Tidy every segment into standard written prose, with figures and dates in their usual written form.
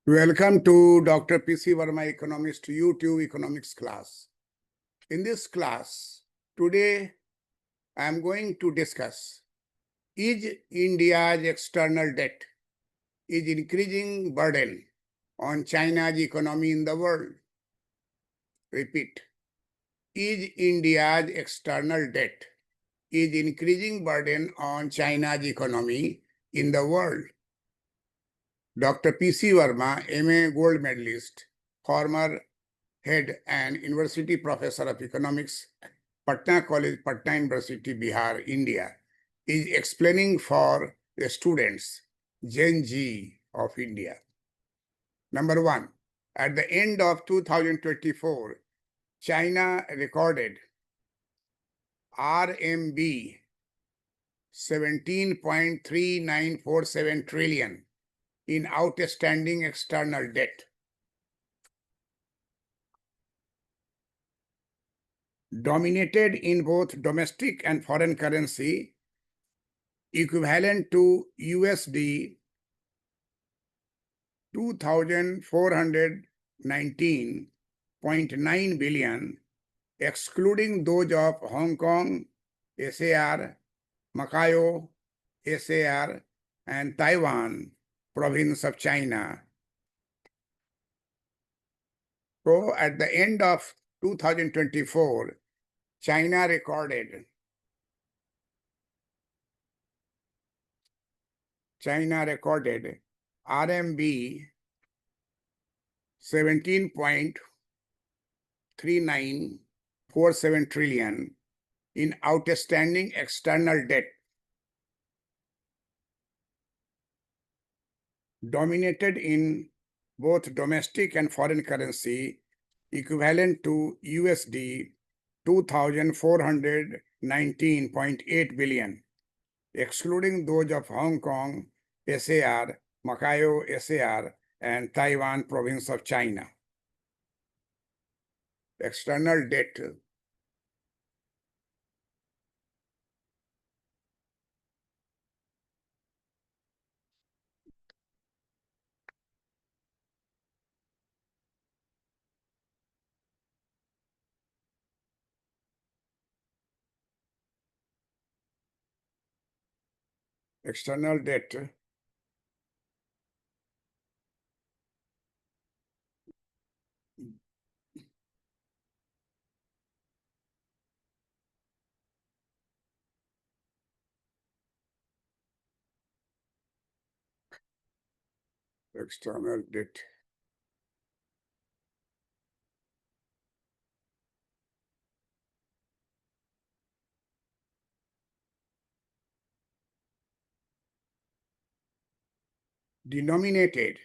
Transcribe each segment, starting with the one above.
Welcome to Dr. P.C. Verma Economist YouTube economics class. In this class, today I am going to discuss, is India's external debt is increasing burden on China's economy in the world? Repeat, is India's external debt is increasing burden on China's economy in the world? Dr. P.C. Verma, M.A. Gold Medalist, former head and university professor of economics, Patna College, Patna University, Bihar, India, is explaining for the students, Gen Z of India. Number one, at the end of 2024, China recorded RMB 17.3947 trillion in outstanding external debt, dominated in both domestic and foreign currency, equivalent to USD 2,419.9 billion, excluding those of Hong Kong, SAR, Macau, SAR, and Taiwan, province of China. So at the end of 2024, China recorded RMB 17.3947 trillion in outstanding external debt, dominated in both domestic and foreign currency, equivalent to USD 2,419.8 billion, excluding those of Hong Kong, SAR, Macau, SAR, and Taiwan, province of China. External debt. External debt external debt. Denominated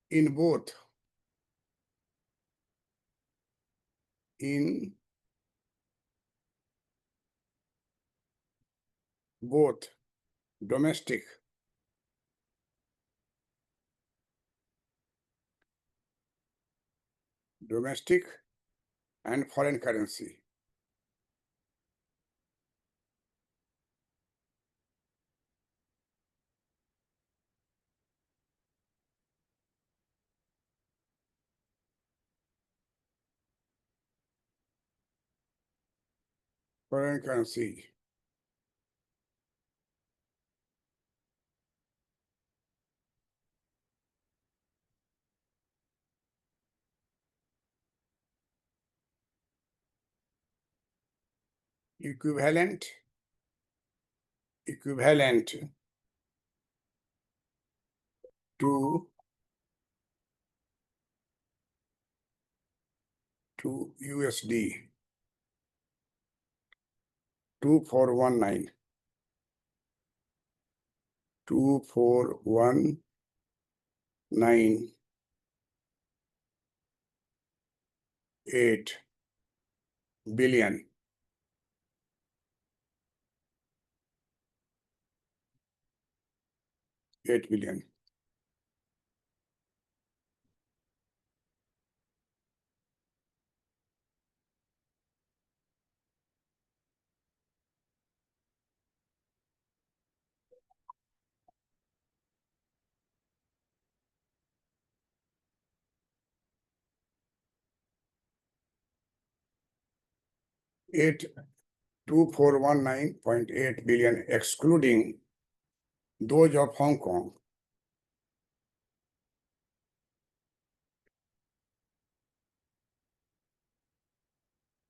in both domestic and foreign currency. Foreign currency. Equivalent to USD 2419 8 billion. 2419.8 billion, excluding those of Hong Kong.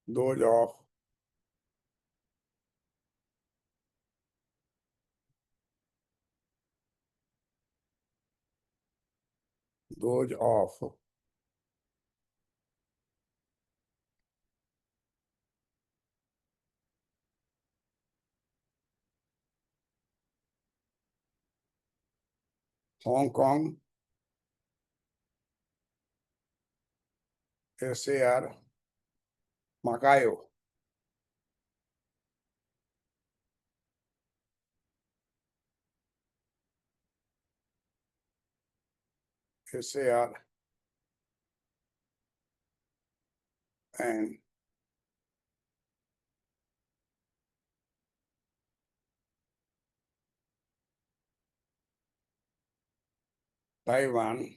Those of Hong Kong, SAR, Macau, SAR, and Taiwan,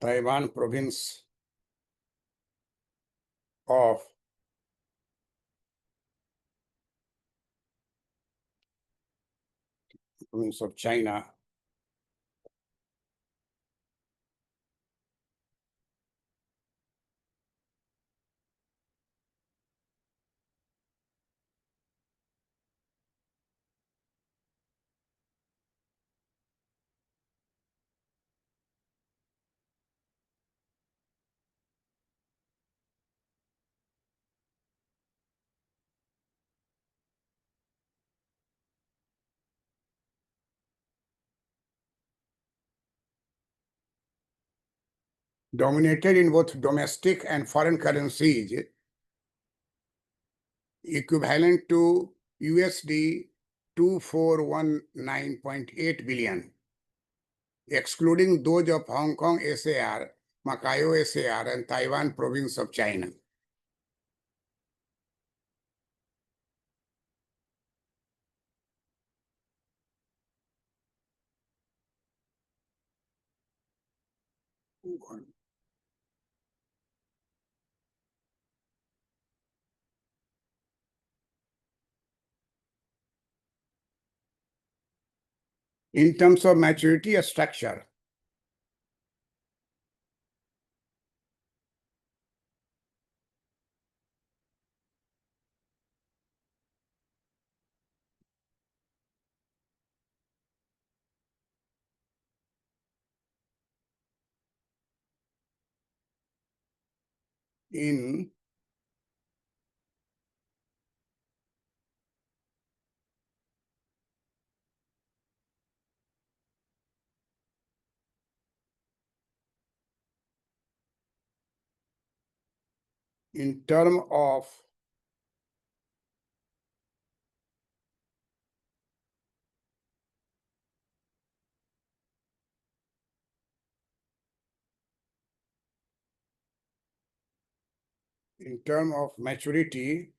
Taiwan province of China, dominated in both domestic and foreign currencies, equivalent to USD 2419.8 billion, excluding those of Hong Kong SAR, Macau SAR, and Taiwan province of China. In terms of maturity structure, in term of maturity,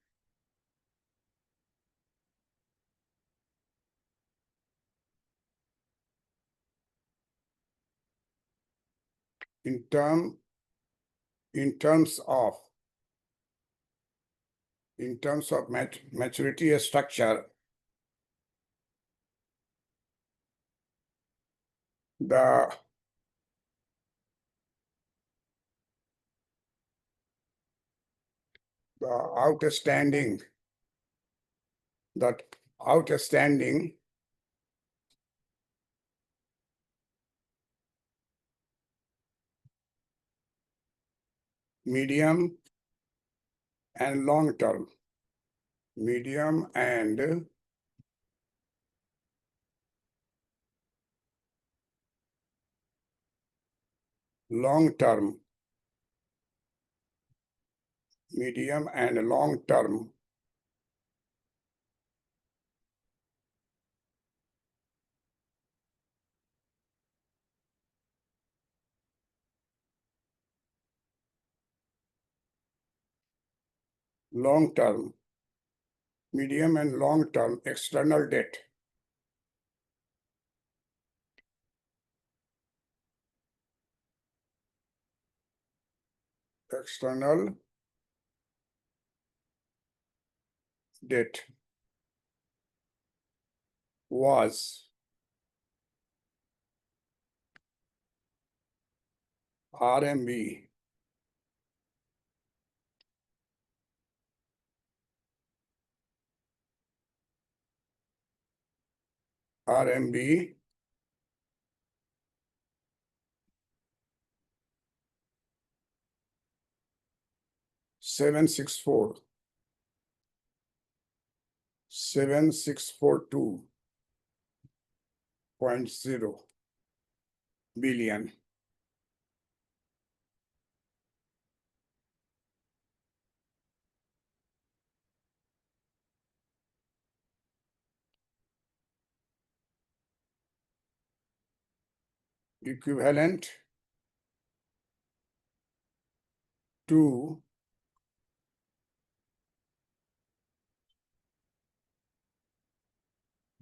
in terms of maturity structure, the outstanding medium and long term, medium and long term, medium and long term medium and long term external debt external debt was RMB 7,642.0 billion equivalent to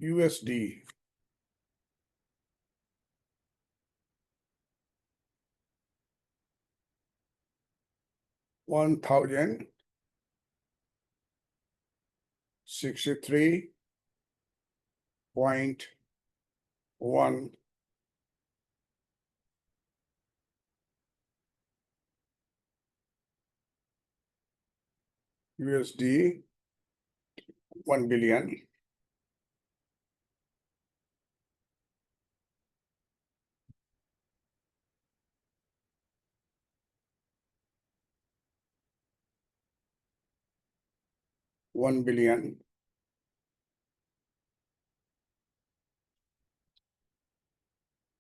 USD 1,063.1 USD 1 billion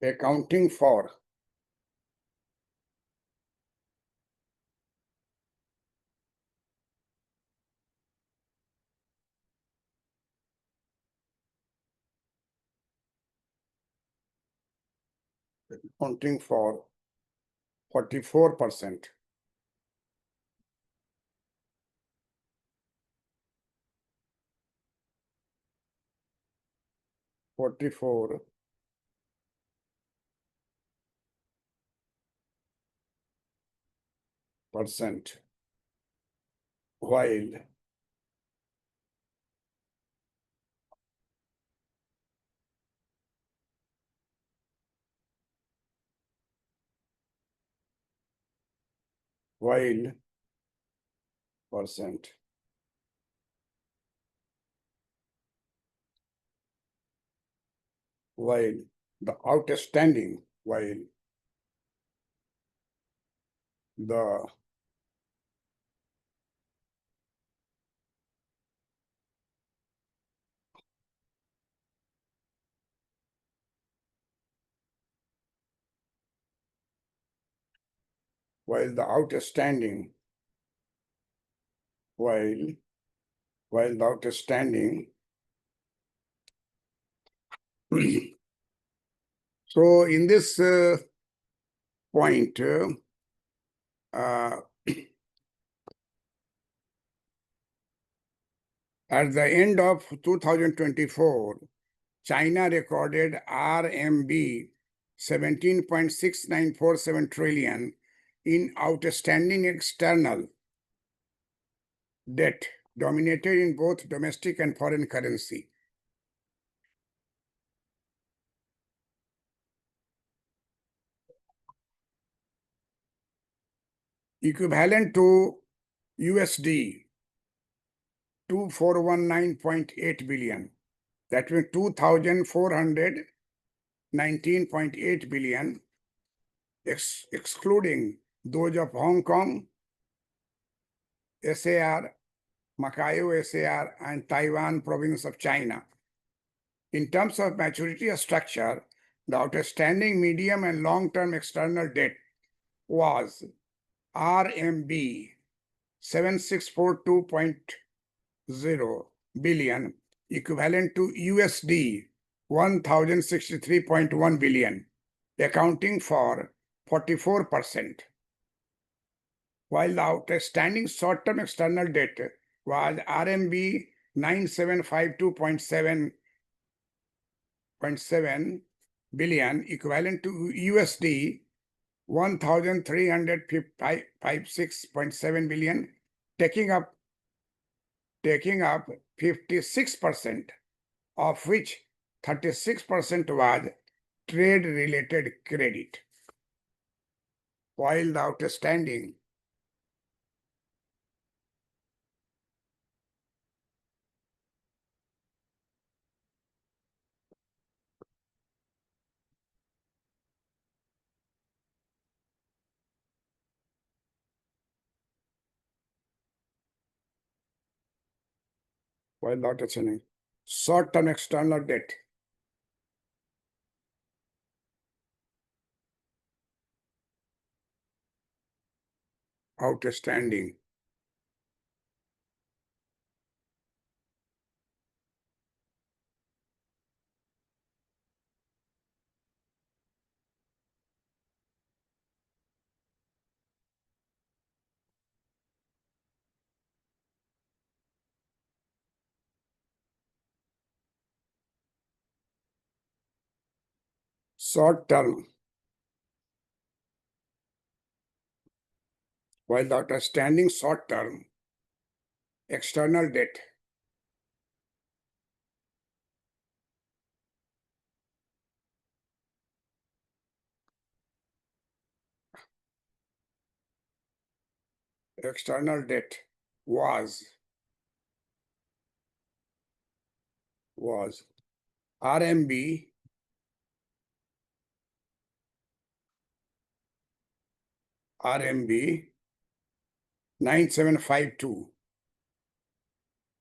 accounting for 44%. 44% while percent while the outstanding the outstanding while the outstanding so in this point at the end of 2024, China recorded RMB 17.6947 trillion in outstanding external debt, dominated in both domestic and foreign currency. Equivalent to USD 2419.8 billion. That means 2,419.8 billion, excluding those of Hong Kong, SAR, Macau SAR, and Taiwan province of China. In terms of maturity structure, the outstanding medium and long-term external debt was RMB 7642.0 billion, equivalent to USD 1,063.1 billion, accounting for 44%, while the outstanding short-term external debt was RMB 9752.7 billion, equivalent to USD 1,356.7 billion, taking up 56%, of which 36% was trade-related credit, while the outstanding short-term external debt outstanding short term, while the outstanding short term external debt was RMB 9752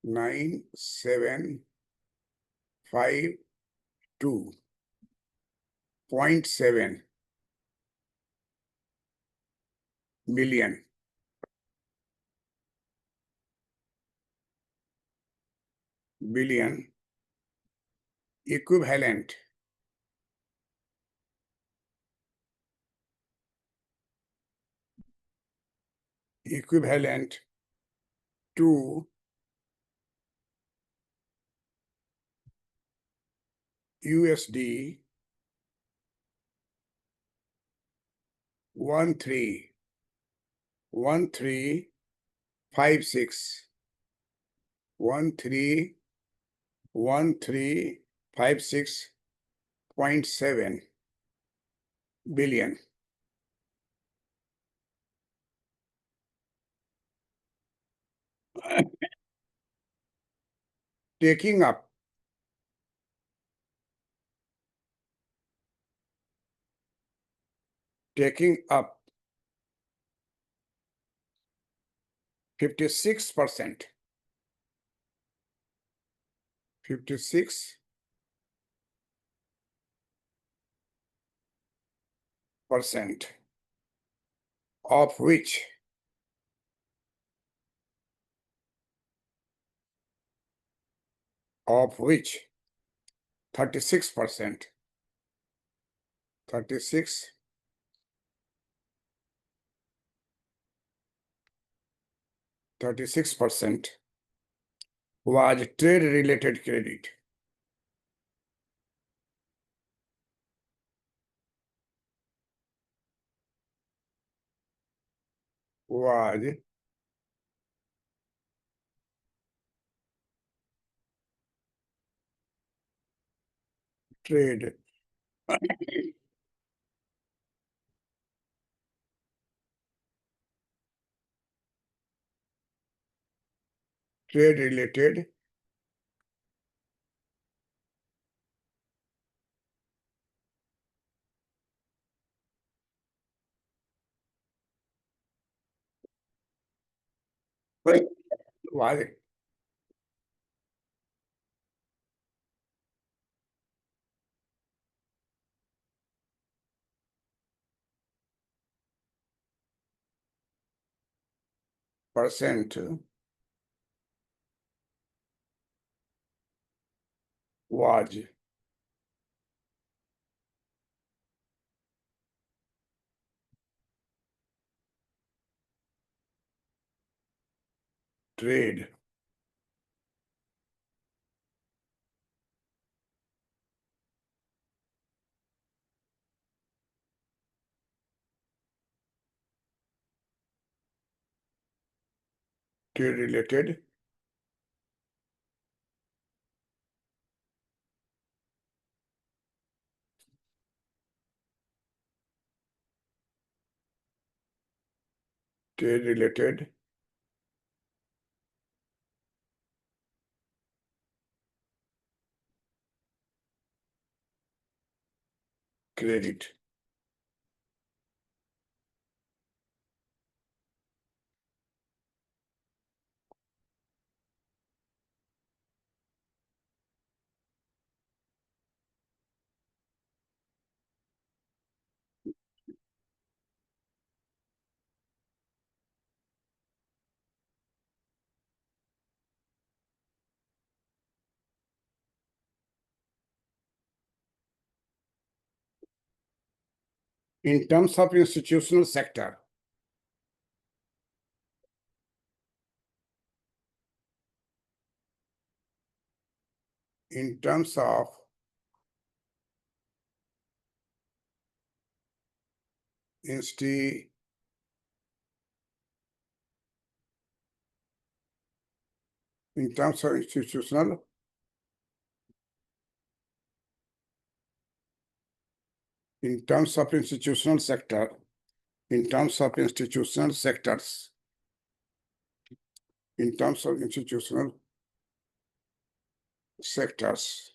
9752.7 billion equivalent to USD 1356 1356.7 billion, taking up 56% 56%, of which 36% 36% was trade-related credit. Was trade trade-related was percent was trade trade-related trade-related credit. In terms of institutional sector, in terms of institutional sector, in terms of institutional sectors, in terms of institutional sectors,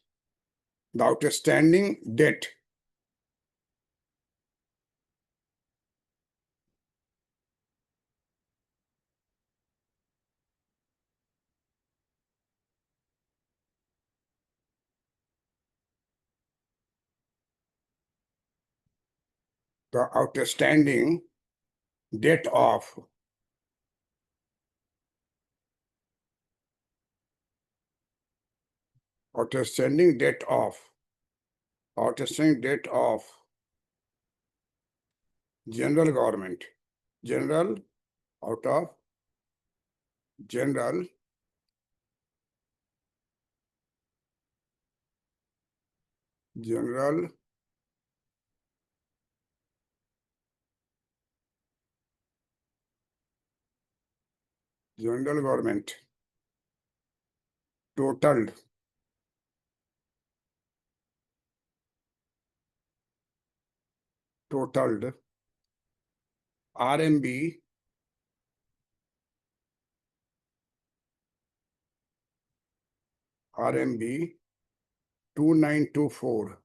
the outstanding debt the outstanding debt of outstanding debt of general government, general out of general government totaled RMB 2924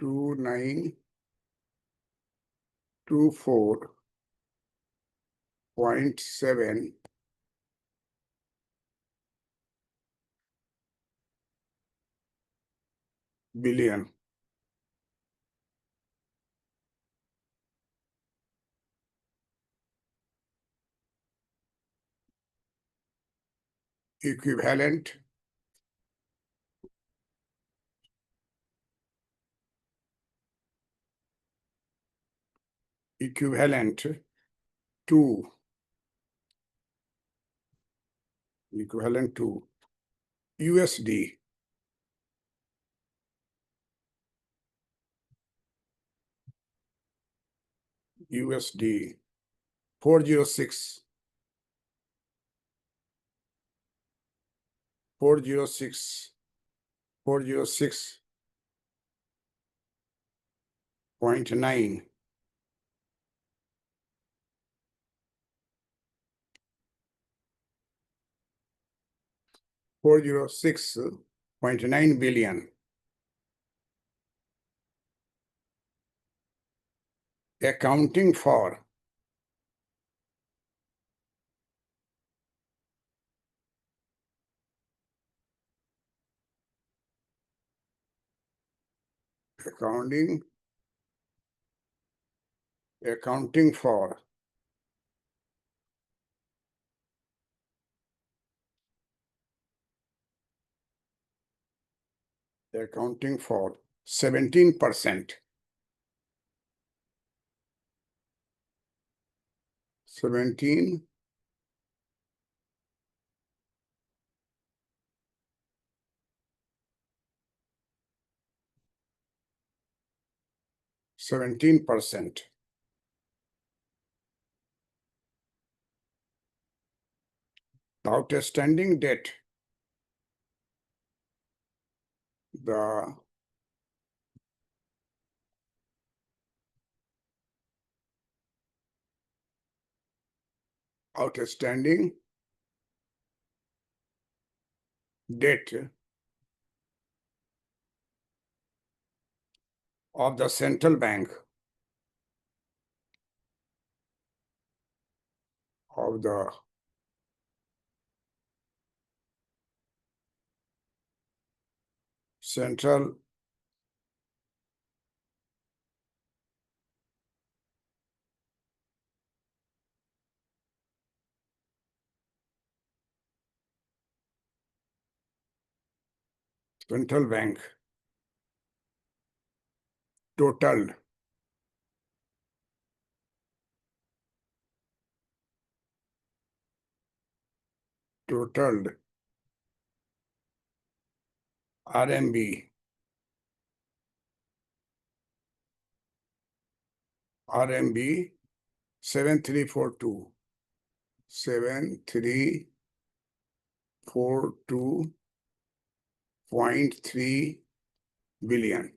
2924.7 billion, equivalent to USD 406 406.9 406.9 billion, accounting for accounting for 17%. 17% The outstanding debt, the outstanding debt of the central bank of the central bank totaled RMB 7342 7342.3 billion.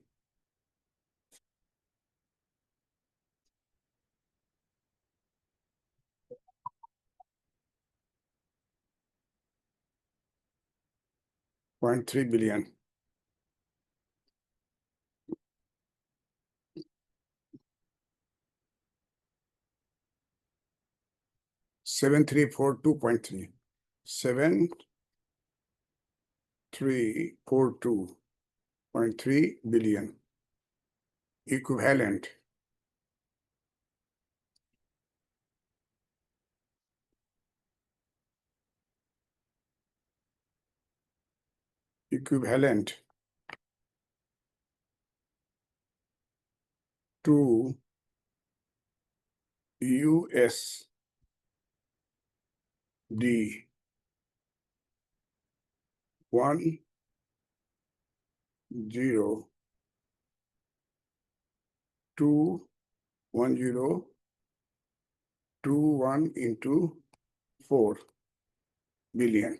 $0.3 billion. $7342.3 $7342.3 billion equivalent to USD 1021 into 4 billion.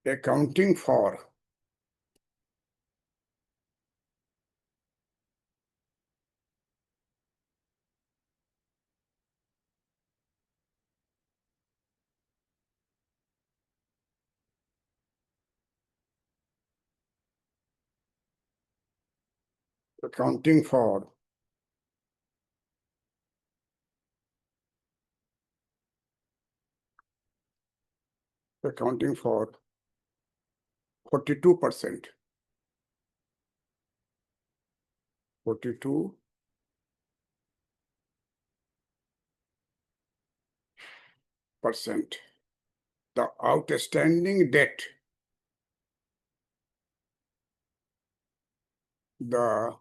Accounting for accounting for accounting for 42%. 42%. The outstanding debt, the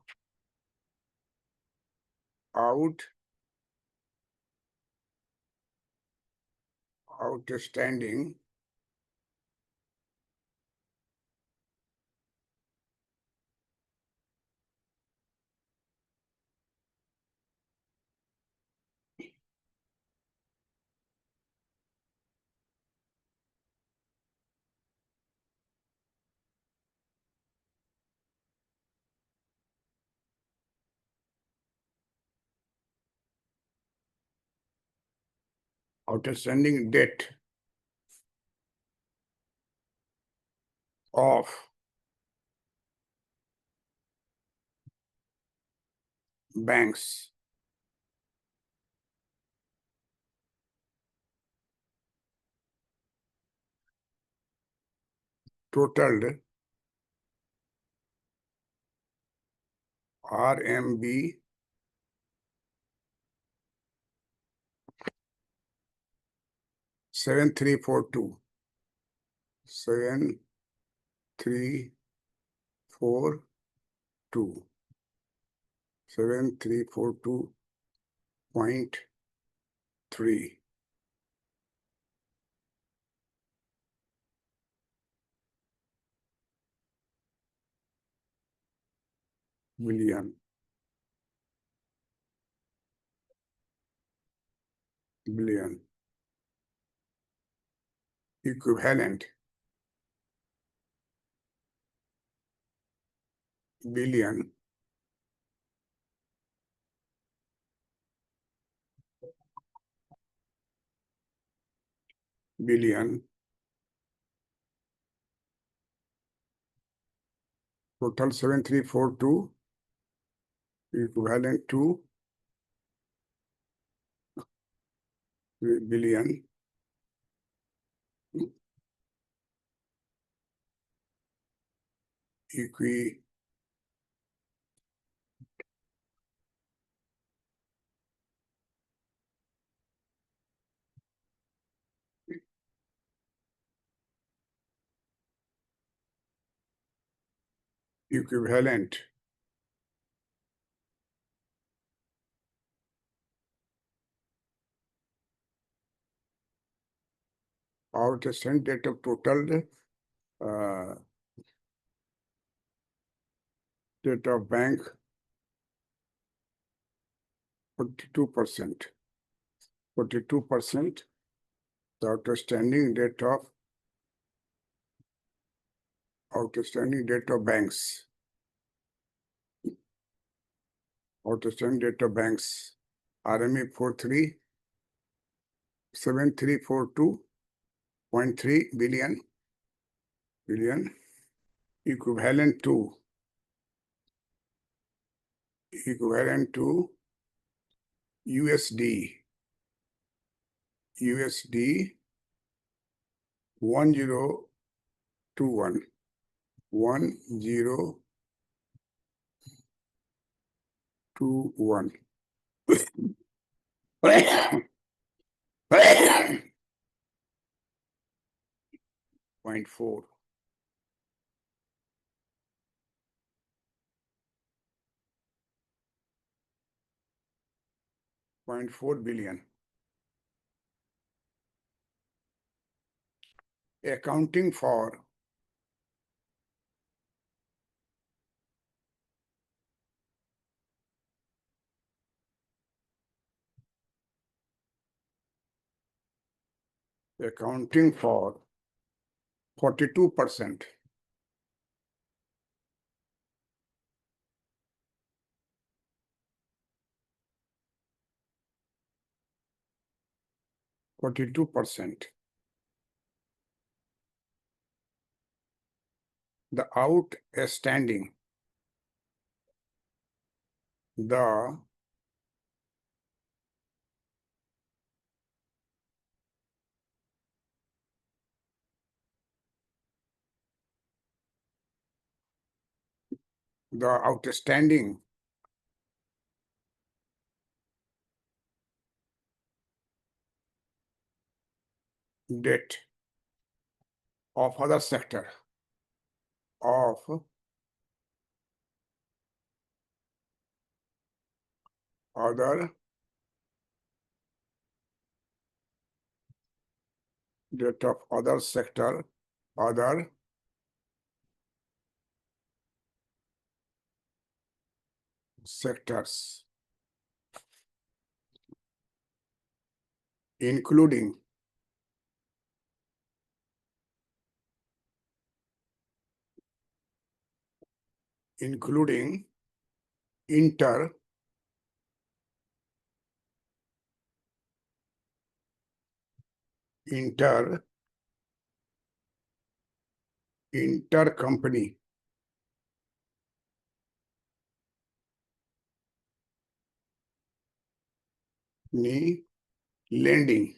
outstanding debt of banks totaled RMB 7342 7342 7342.3 billion, billion, equivalent, billion, billion, total 7342, equivalent to billion, equivalent, outstanding date of total date of bank 42%. 42%, the outstanding date of banks. Outstanding date of banks. RME 7342.3 billion, equivalent to USD 1021, 1021. 0.4. 0.4 billion. Accounting for accounting for 42%. 42%. The outstanding, the outstanding debt of other sector of other debt of other sector, other sectors, including inter intercompany lending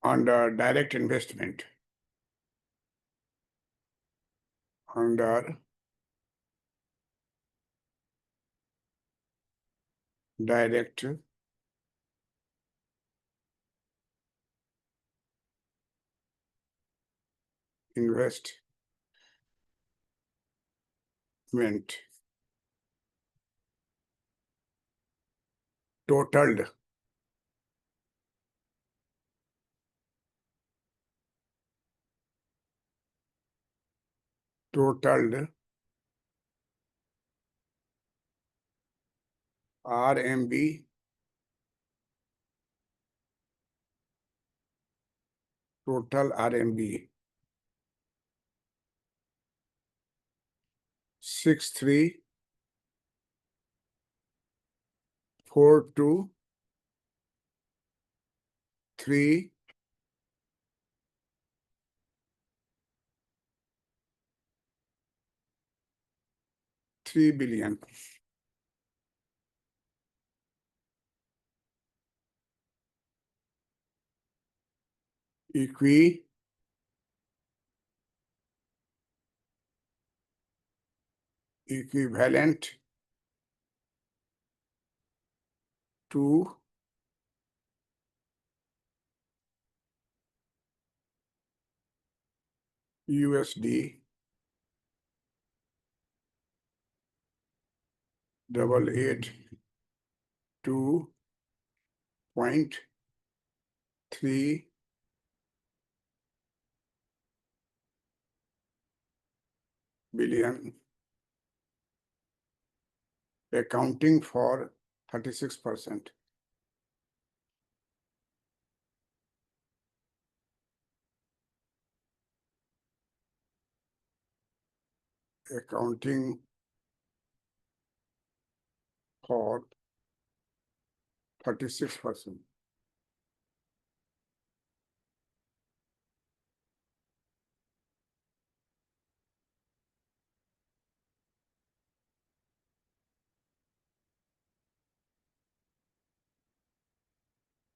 under direct investment, under direct investment totaled totaled RMB total RMB 634233 billion. Equivalent to USD 882.3 billion, accounting for 36%. Accounting for 36%.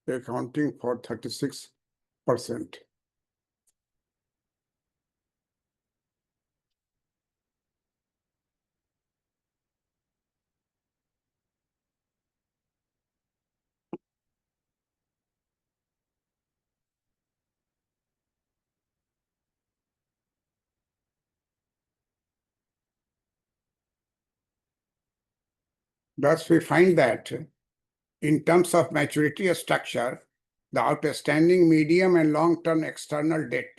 Accounting for 36%. Thus, we find that in terms of maturity structure, the outstanding medium and long-term external debt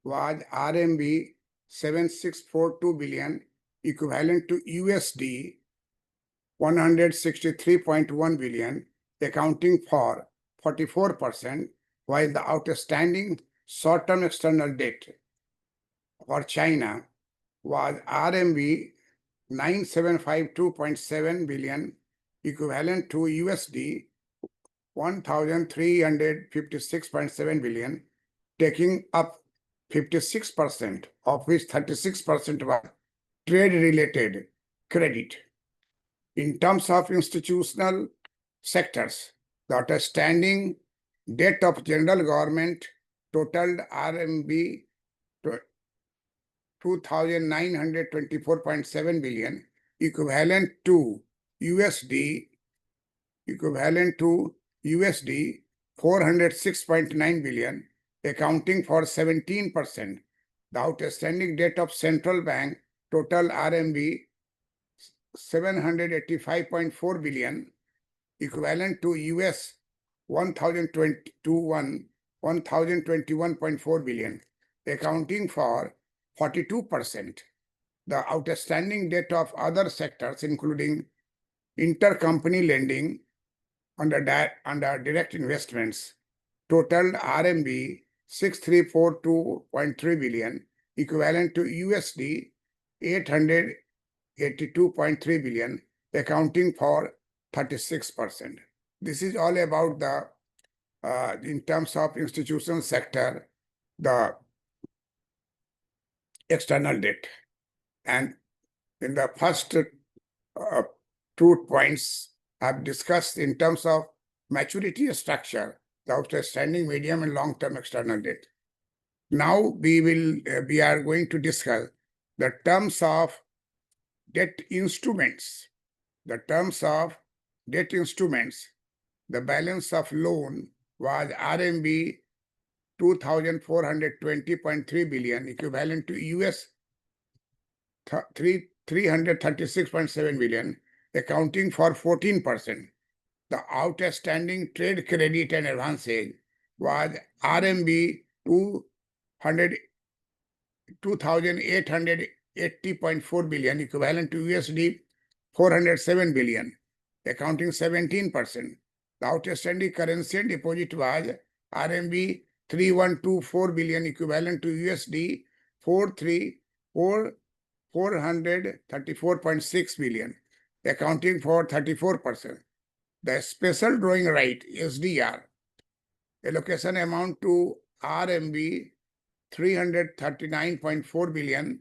was RMB 7642 billion, equivalent to USD 163.1 billion, accounting for 44%, while the outstanding short-term external debt for China was RMB 9752.7 billion, equivalent to USD 1,356.7 billion, taking up 56%, of which 36% was trade-related credit. In terms of institutional sectors, the outstanding debt of general government totaled RMB 2,924.7 billion, equivalent to USD 406.9 billion, accounting for 17%. The outstanding debt of central bank total RMB 785.4 billion, equivalent to US 1,021.4 billion, accounting for 42%. The outstanding debt of other sectors, including intercompany lending under direct investments, totaled RMB 6342.3 billion, equivalent to USD 882.3 billion, accounting for 36%. This is all about the, in terms of institutional sector, the external debt. And in the first 2 points I've discussed in terms of maturity structure, the outstanding medium and long-term external debt. Now we are going to discuss the terms of debt instruments. The terms of debt instruments, the balance of loan was RMB 2,420.3 billion, equivalent to US 336.7 billion, accounting for 14%. The outstanding trade credit and advances was RMB 2,800 80.4 billion, equivalent to USD 407 billion, accounting 17%. The outstanding currency and deposit was RMB 3124 billion, equivalent to USD 434.6 billion, accounting for 34%. The special drawing right, SDR, allocation amount to RMB 339.4 billion,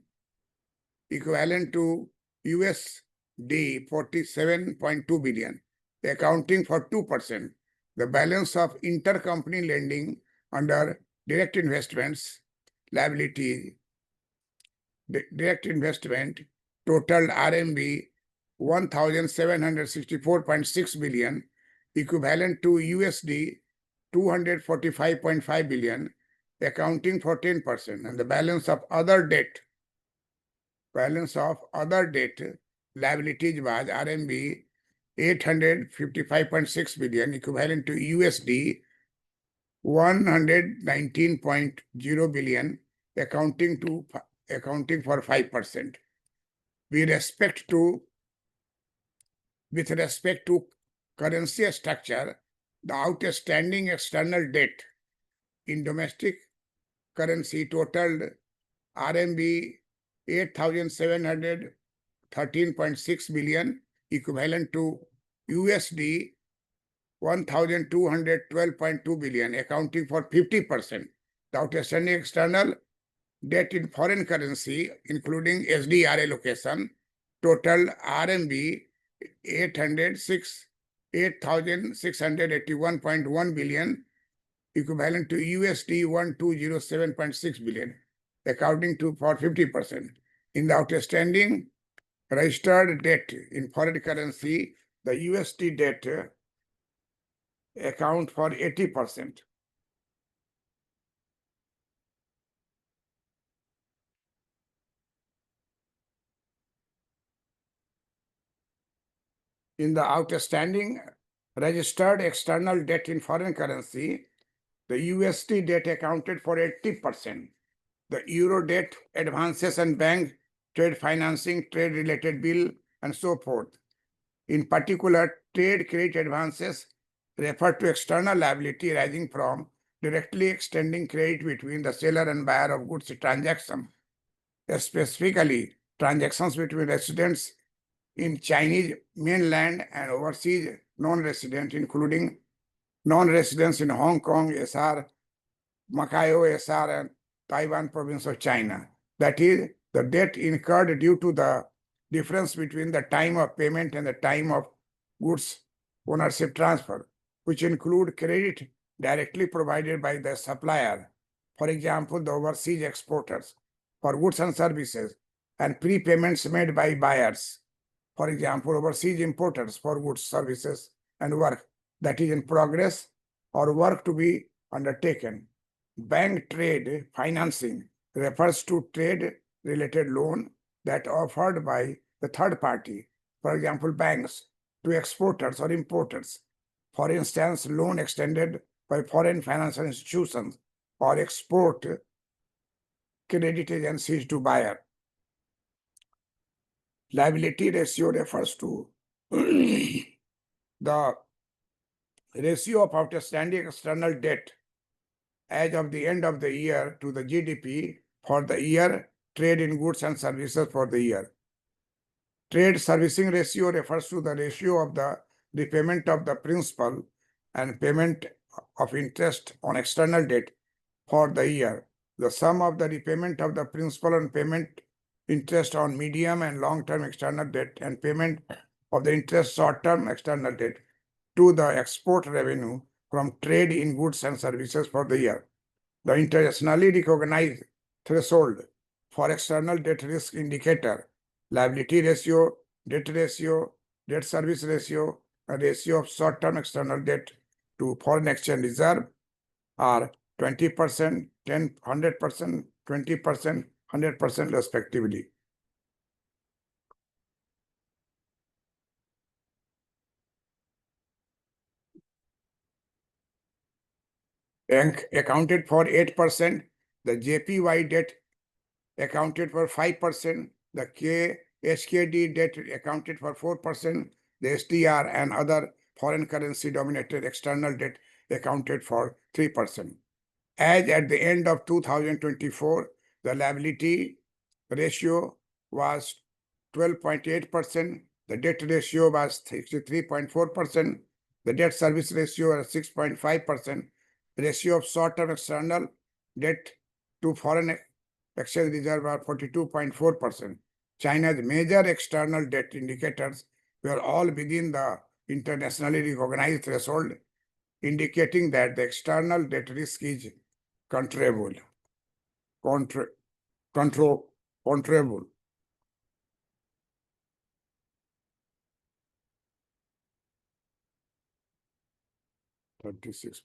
equivalent to USD 47.2 billion, accounting for 2%. The balance of intercompany lending under direct investments liability, direct investment totaled RMB 1,764.6 billion, equivalent to USD 245.5 billion, accounting for 10%. And the balance of other debt liabilities was RMB 855.6 billion, equivalent to USD 119.0 billion, accounting for 5%. With respect to currency structure, the outstanding external debt in domestic currency totaled RMB 8,713.6 billion, equivalent to USD 1,212.2 billion, accounting for 50%. The outstanding external debt in foreign currency, including SDR allocation, total RMB 8,681.1 billion, equivalent to USD 1,207.6 billion, accounting for 50%. In the outstanding registered debt in foreign currency, the USD debt account for 80%. In the outstanding registered external debt in foreign currency, the USD debt accounted for 80%. The euro debt, advances and bank trade financing, trade-related bill, and so forth. In particular, trade credit advances refer to external liability arising from directly extending credit between the seller and buyer of goods transaction, specifically transactions between residents in Chinese mainland and overseas non-residents, including non-residents in Hong Kong, SR, Macau, SR, and Taiwan province of China. That is, the debt incurred due to the difference between the time of payment and the time of goods ownership transfer, which include credit directly provided by the supplier, for example, the overseas exporters, for goods and services, and prepayments made by buyers, for example, overseas importers for goods, services, and work that is in progress or work to be undertaken. Bank trade financing refers to trade-related loan that offered by the third party, for example, banks, to exporters or importers. For instance, loan extended by foreign financial institutions or export credit agencies to buyer. Liability ratio refers to the ratio of outstanding external debt as of the end of the year to the GDP for the year, trade in goods and services for the year. Trade servicing ratio refers to the ratio of the repayment of the principal and payment of interest on external debt for the year. The sum of the repayment of the principal and payment interest on medium and long-term external debt and payment of the interest short-term external debt to the export revenue from trade in goods and services for the year. The internationally recognized threshold for external debt risk indicator, liability ratio, debt service ratio, and ratio of short-term external debt to foreign exchange reserve are 20%, 100%, 20%, 100% respectively. Bank accounted for 8%, the JPY debt accounted for 5%, The HKD debt accounted for 4%, the SDR and other foreign currency dominated external debt accounted for 3%. As at the end of 2024, the liability ratio was 12.8%, the debt ratio was 63.4%, the debt service ratio was 6.5%, the ratio of short-term external debt to foreign exchange reserve was 42.4%. China's major external debt indicators were all within the internationally recognized threshold, indicating that the external debt risk is controllable. Controllable. %36.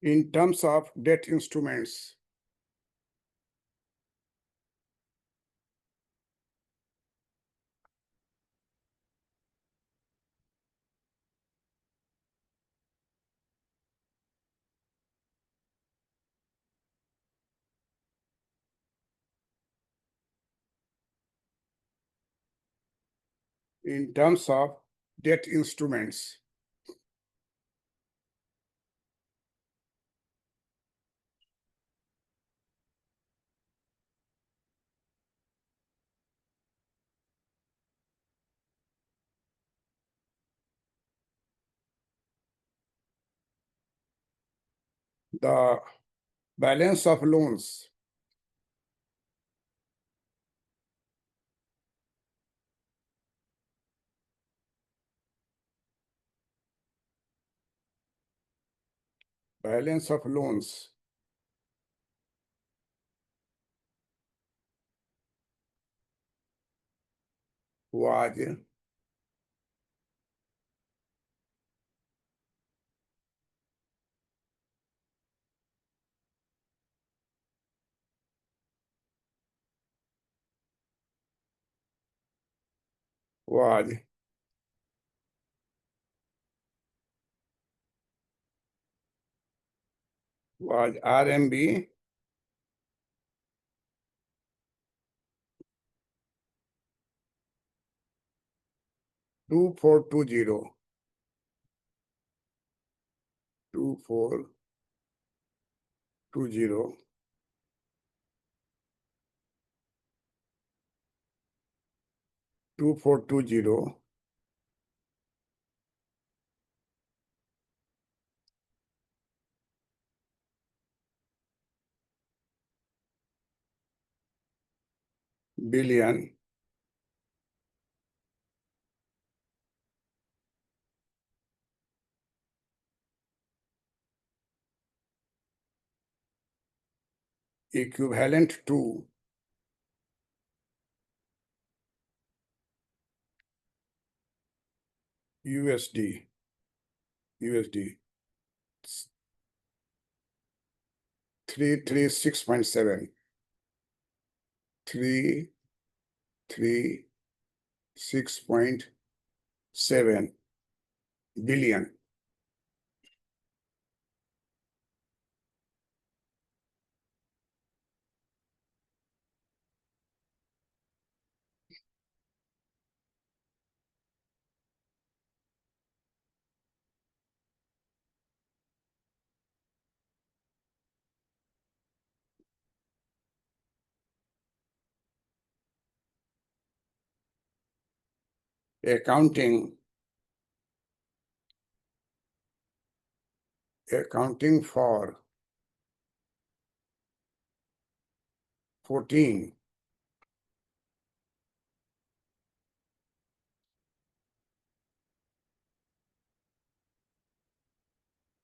In terms of debt instruments, in terms of debt instruments, the balance of loans balance of loans was was was RMB 2420 2420 2420 billion equivalent to USD 336.7 336.7 billion. Accounting for 14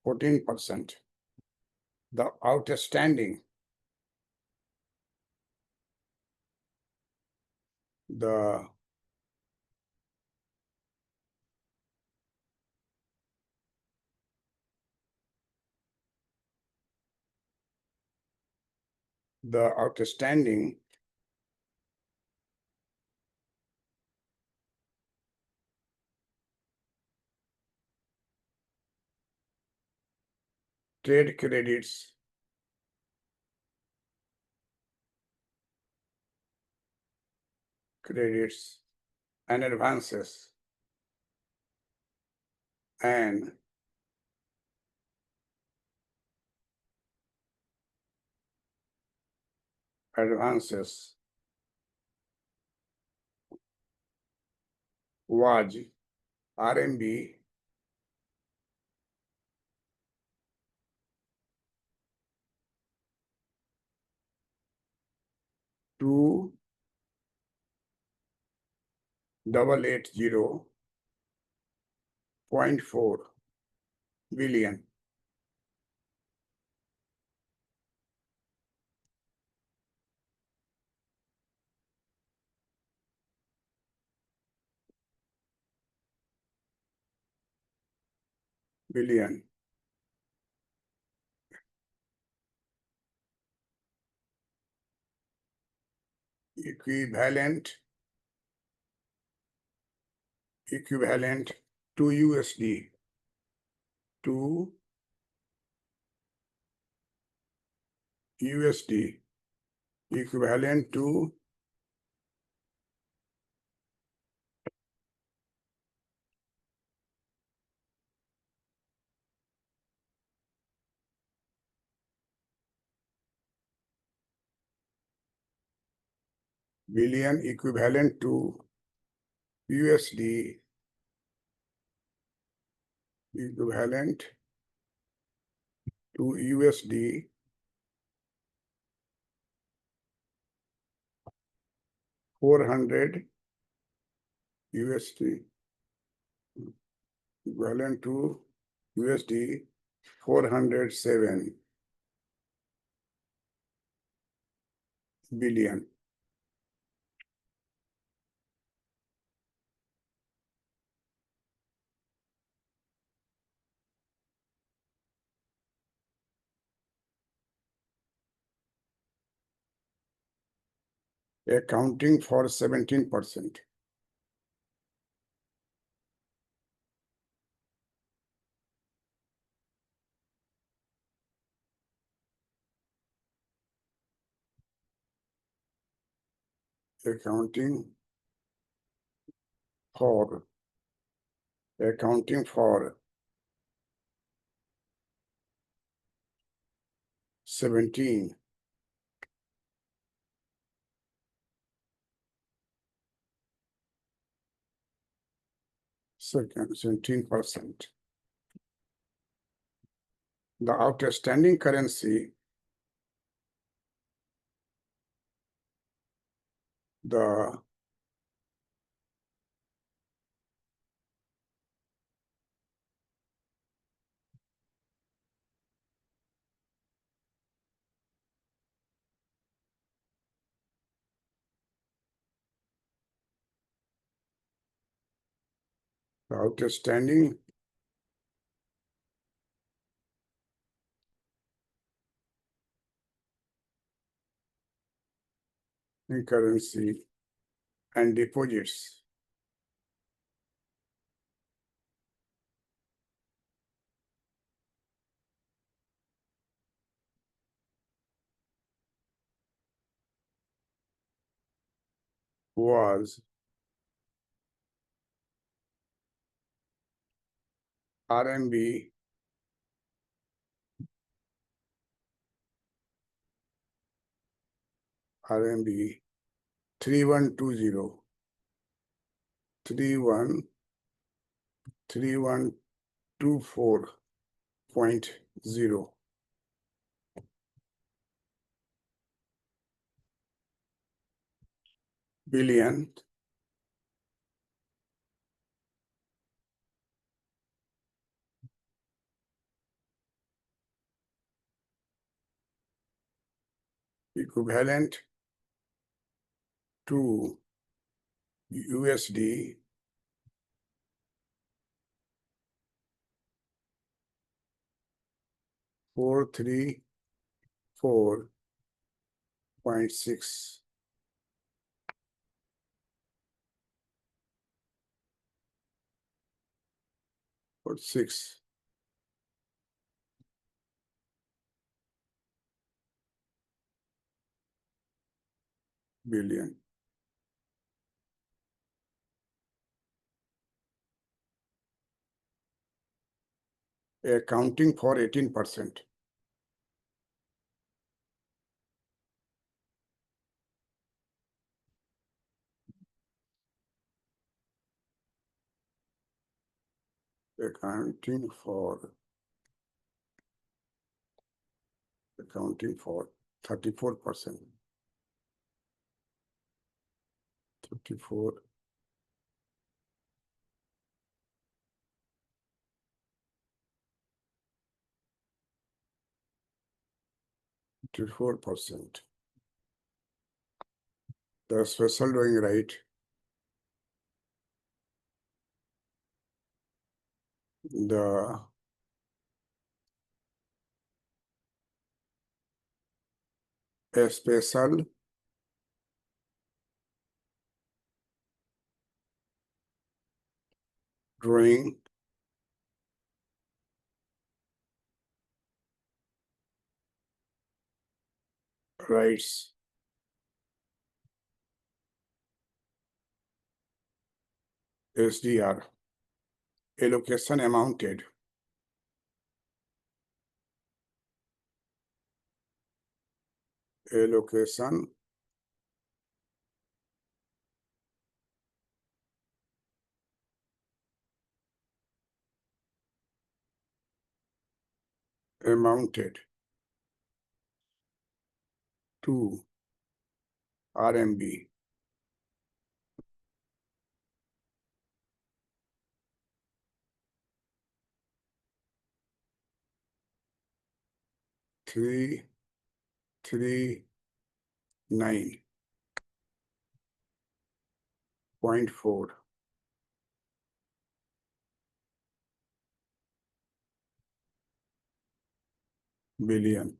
14%. the outstanding, the outstanding trade credits and advances and was RMB 2880.4 billion. Equivalent to USD equivalent to billion, equivalent to USD, equivalent to USD 400 USD, equivalent to USD 407 billion. Accounting for 17%. Accounting for 17%. The outstanding currency, the outstanding currency and deposits was RMB 3120 3124.0 billion equivalent to USD 434.6 or 6 billion. Accounting for 18%. Accounting for 34%. 34. To 4%. The special drawing right. The special drawing rights SDR allocation amounted allocation amounted to RMB 339.4 billion,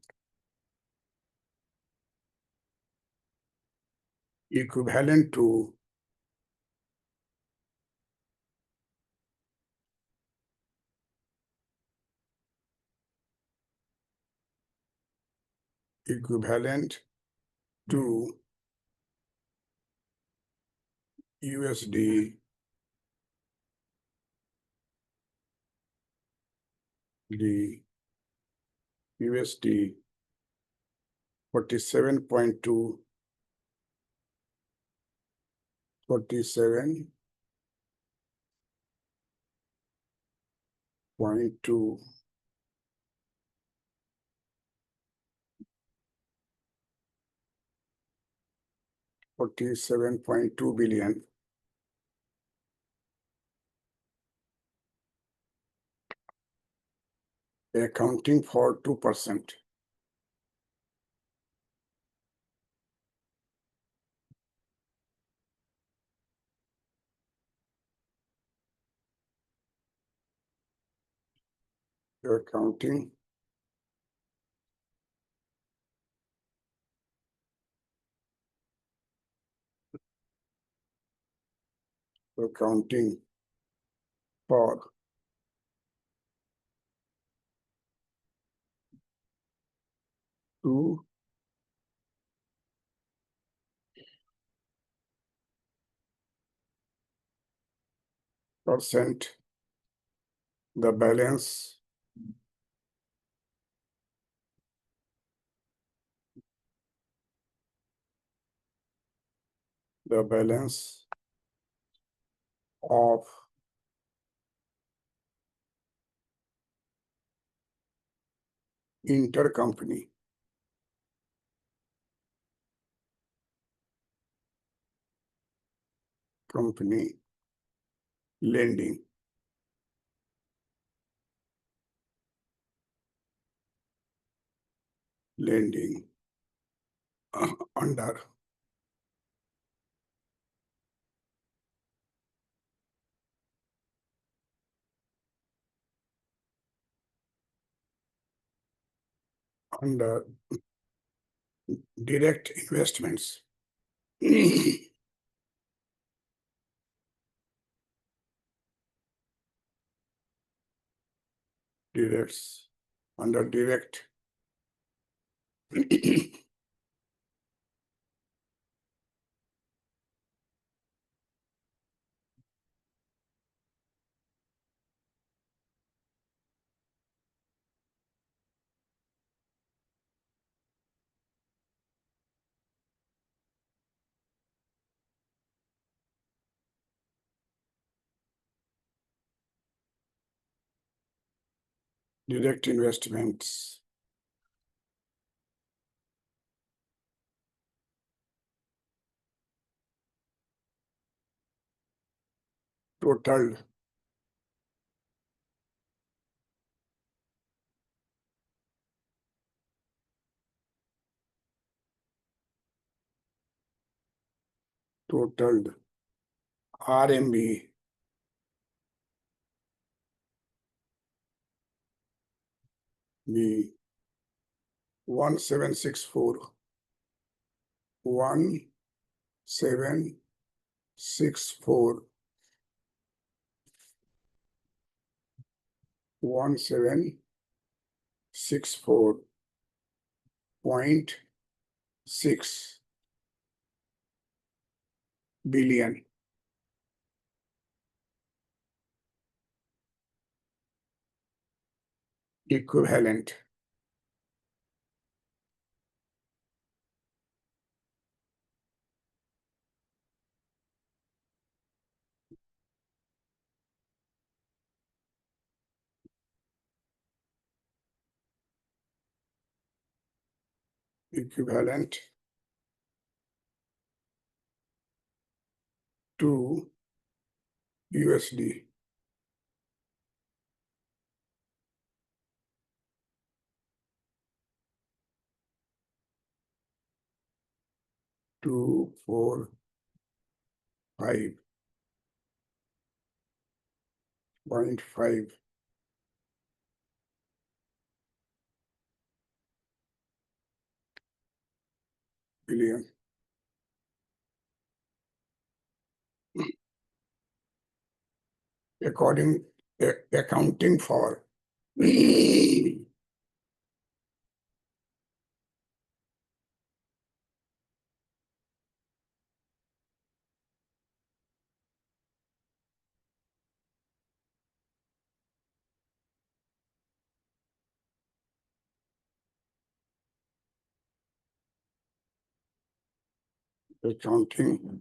equivalent to USD the USD 47.2 47.2 47.2 billion accounting for 2%. Accounting accounting for 2% the balance of intercompany lending under direct investments. Directs under direct direct investments. Total totaled RMB be 1764 1764 1764.6 billion equivalent to USD 245.5 billion. Accounting for accounting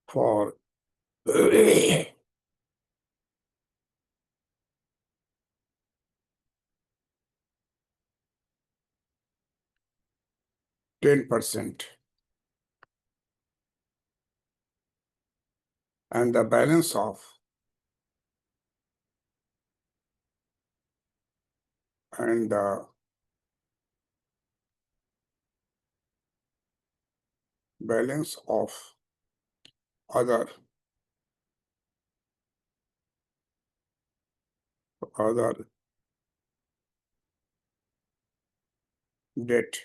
for 10%, and the balance of other debt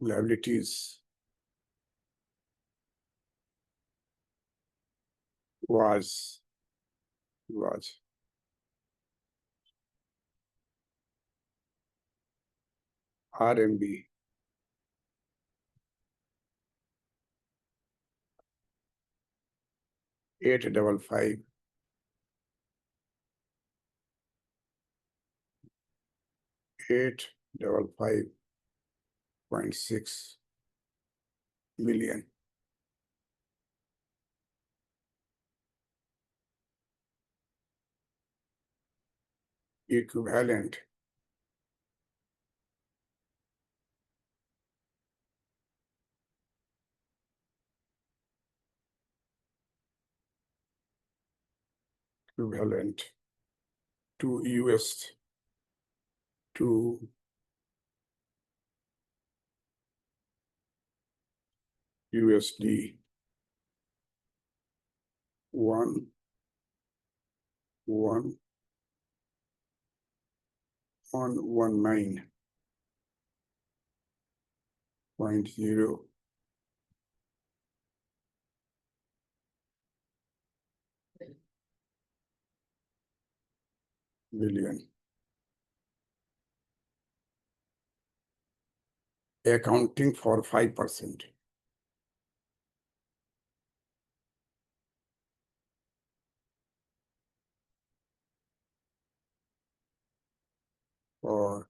liabilities was RMB 855 855.6 million equivalent equivalent to USD 119.0 billion, accounting for 5%. For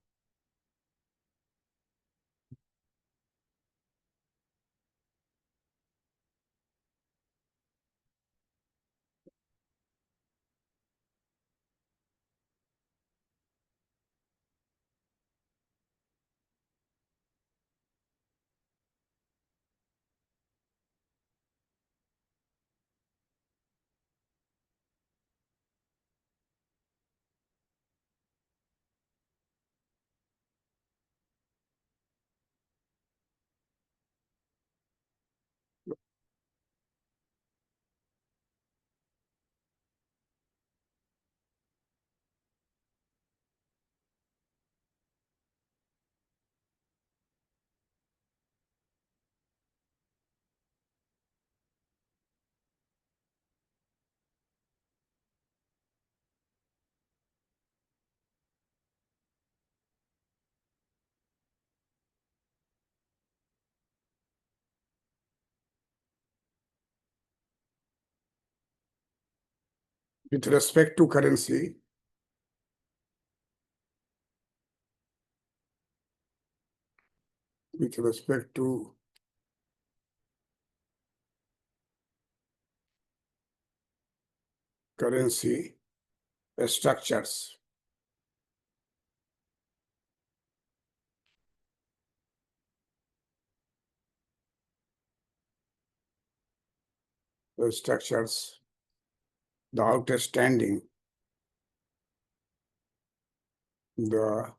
with respect to currency, structures, the outstanding, the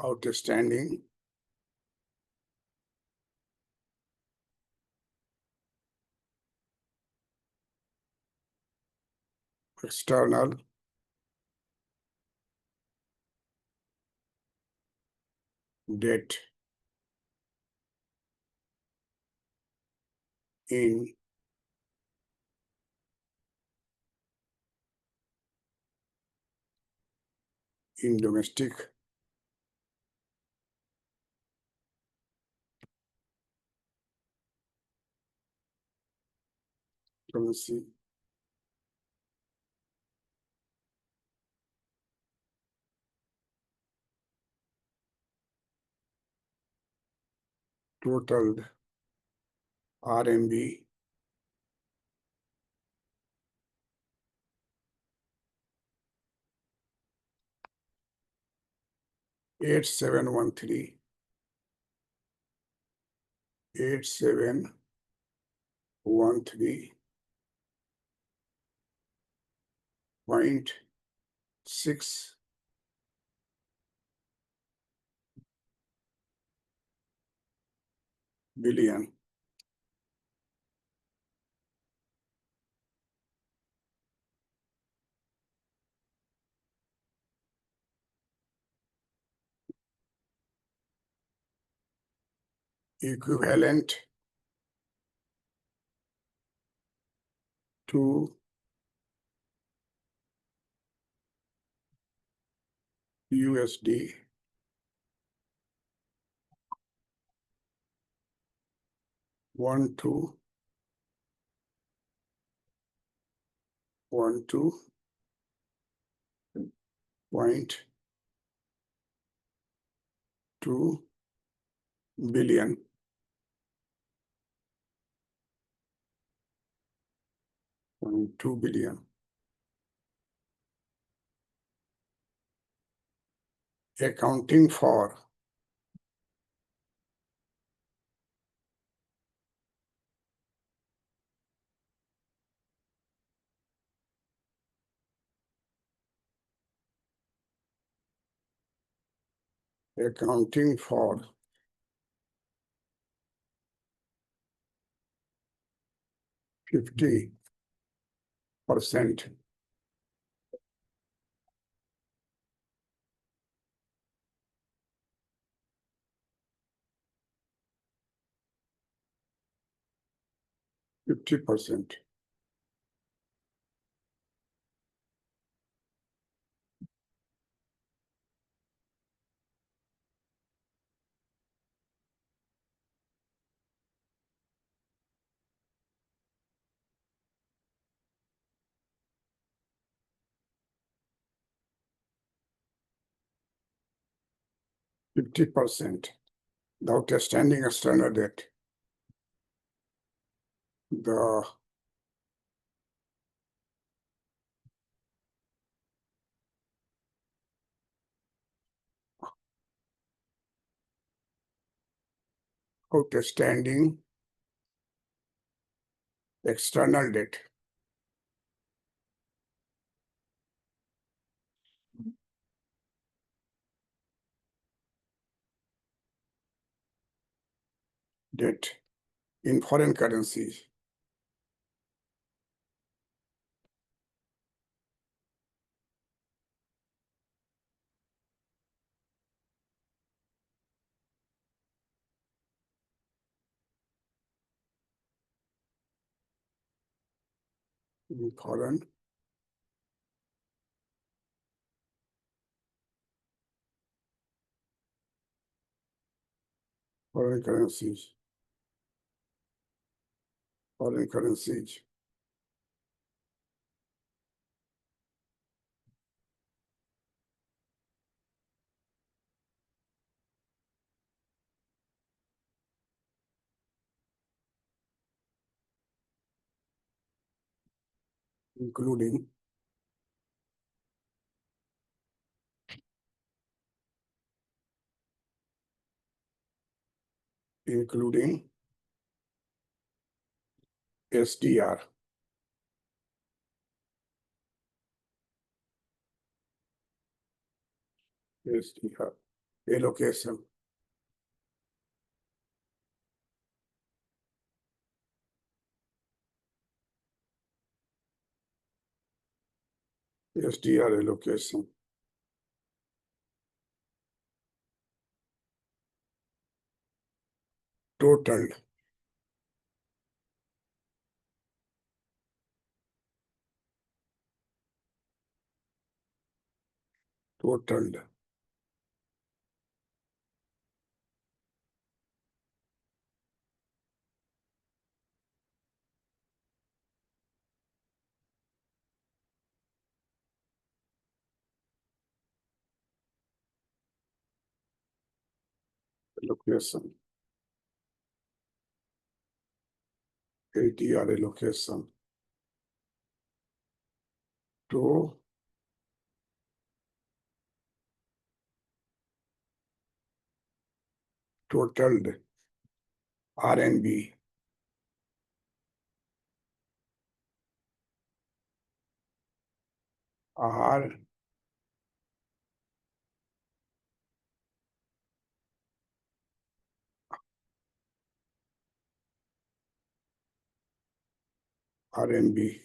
outstanding external debt in domestic currency totaled RMB 8713 point 6 billion, equivalent to USD 12.2 billion, accounting for accounting for 50%50%. The outstanding external debt. The outstanding external debt. Debt in foreign currencies. In foreign currencies. Foreign currencies. Including SDR. SDR allocation. SDR allocation. Total. Total. Allocation. ATR allocation. To totaled RMB. R RMB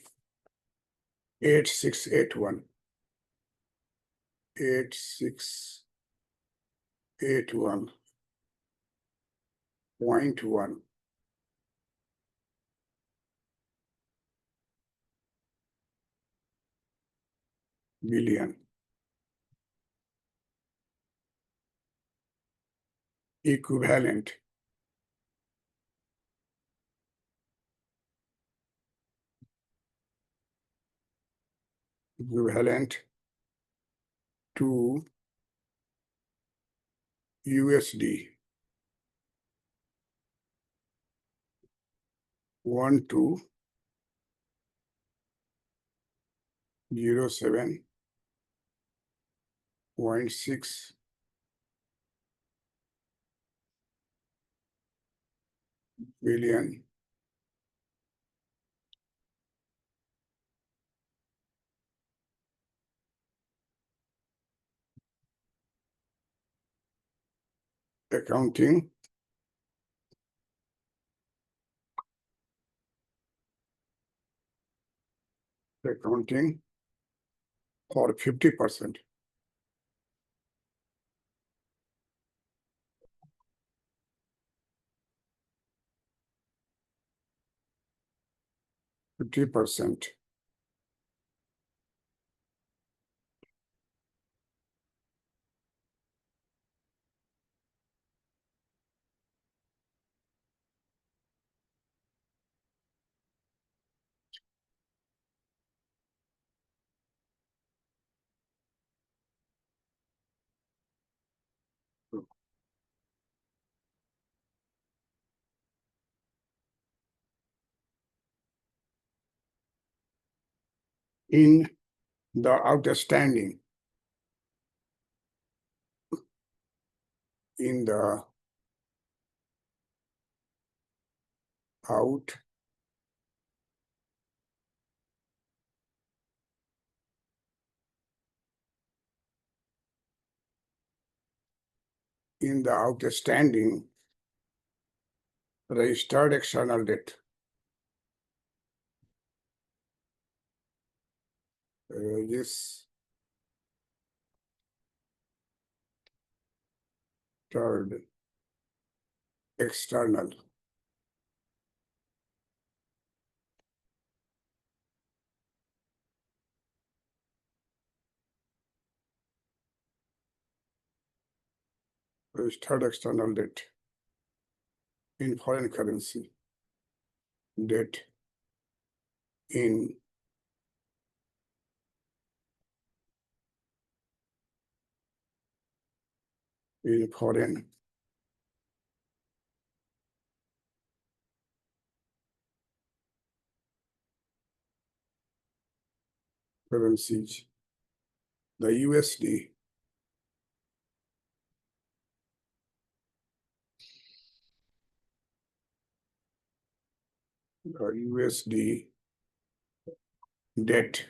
8681. 8681.1 billion. Equivalent. Equivalent to USD 1207.6 billion. accounting for 50%. In the outstanding, in the outstanding registered external debt. Registered external debt in foreign currency, debt in foreign currencies. The USD, debt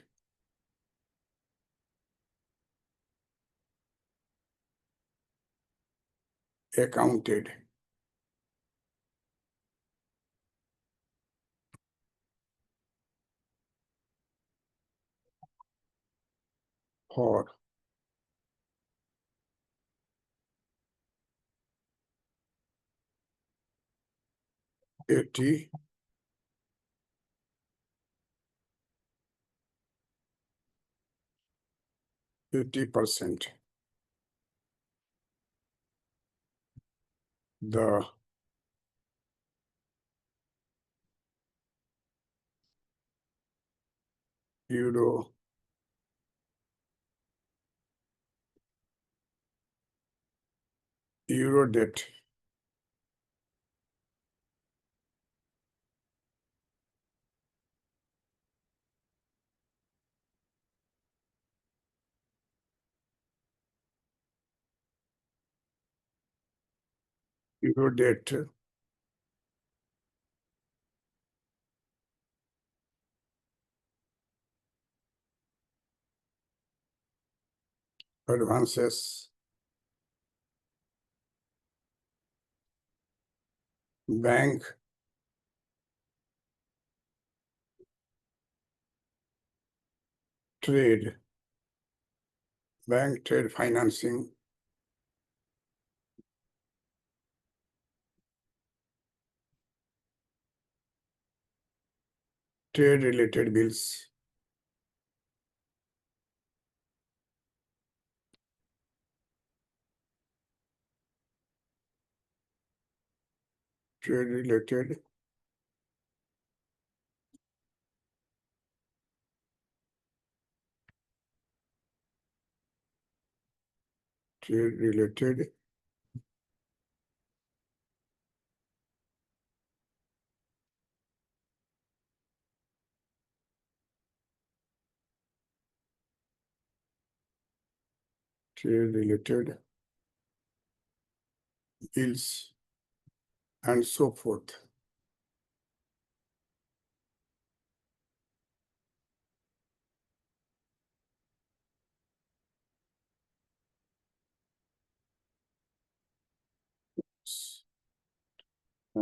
accounted for 80% the euro debt advances, bank trade financing, trade related bills, trade related bills, and so forth.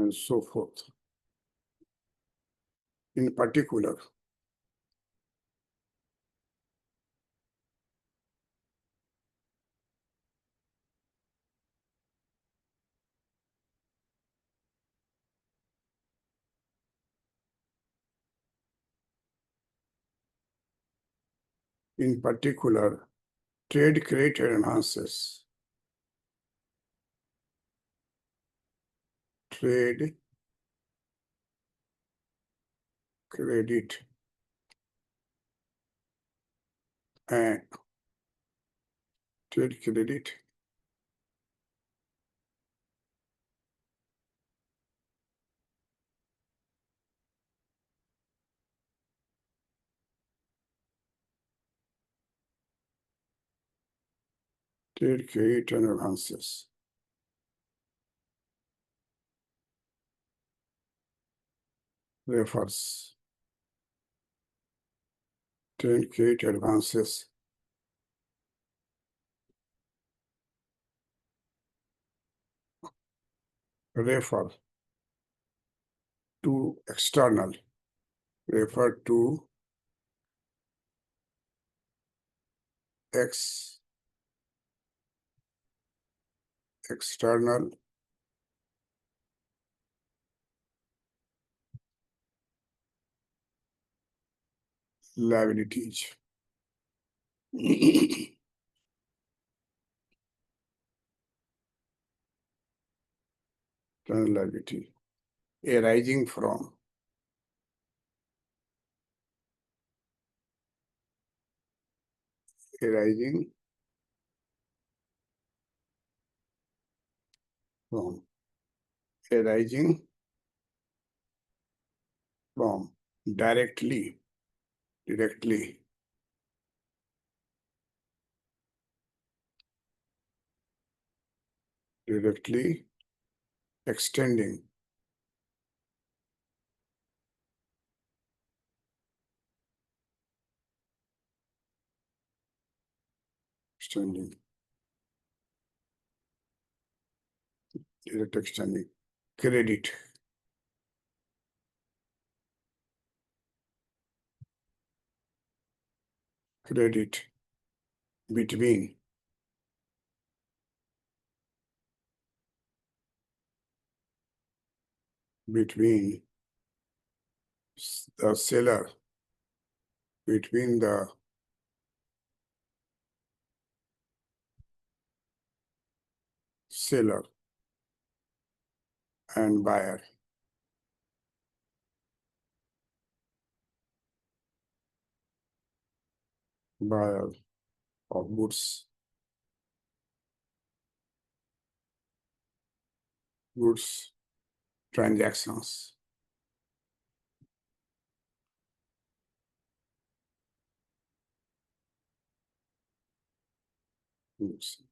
and so forth. In particular, trade credit enhances trade credit and trade credit trade credit enhances refers trade credit advances refer to external refer to external liabilities. External liability arising from arising from arising from directly extending extending direct extending credit between the seller between the seller and buyer of goods transactions. Goods.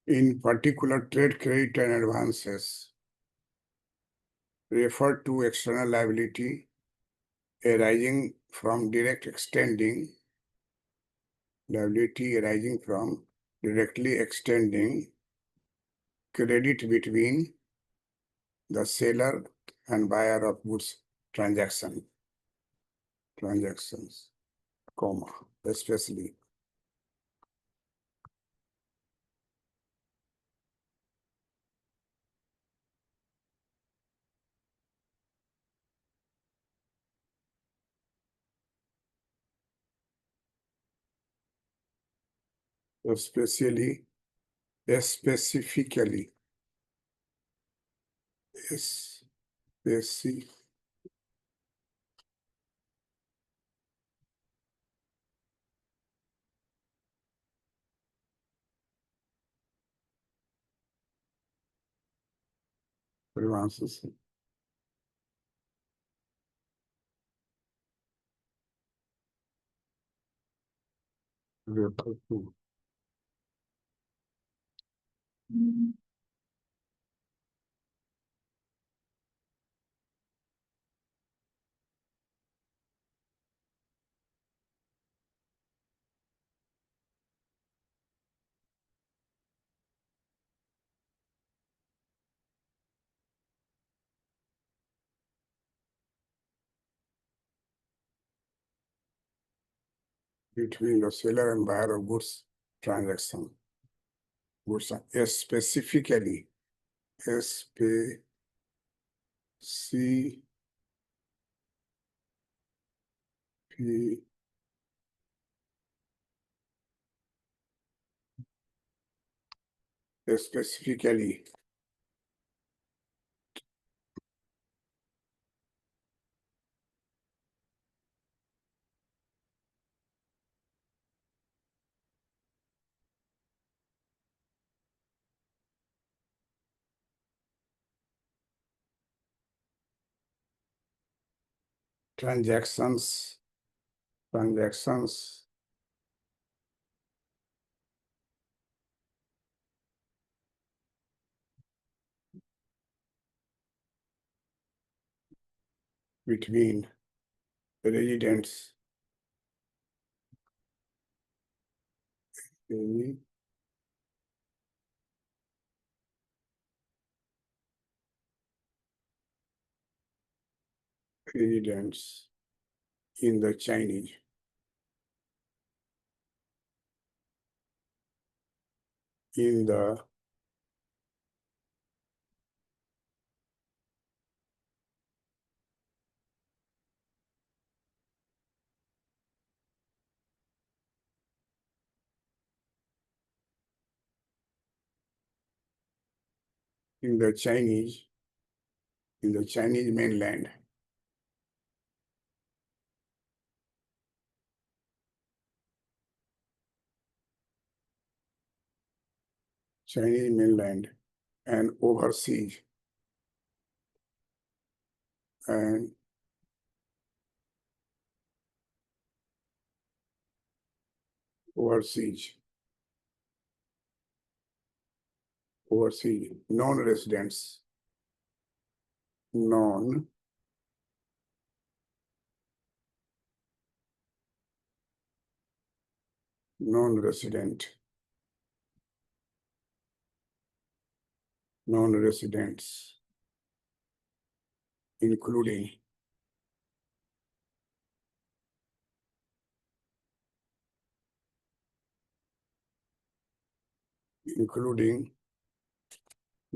In particular, trade credit and advances refer to external liability arising from directly extending credit between the seller and buyer of goods transactions, comma, especially especially specifically, SPC, grievances. Refer to between the seller and buyer of goods transaction. Goods specifically, specifically transactions between residents, residents in the Chinese in the Chinese mainland. Chinese mainland and overseas and overseas non-residents, non-resident, non-residents, including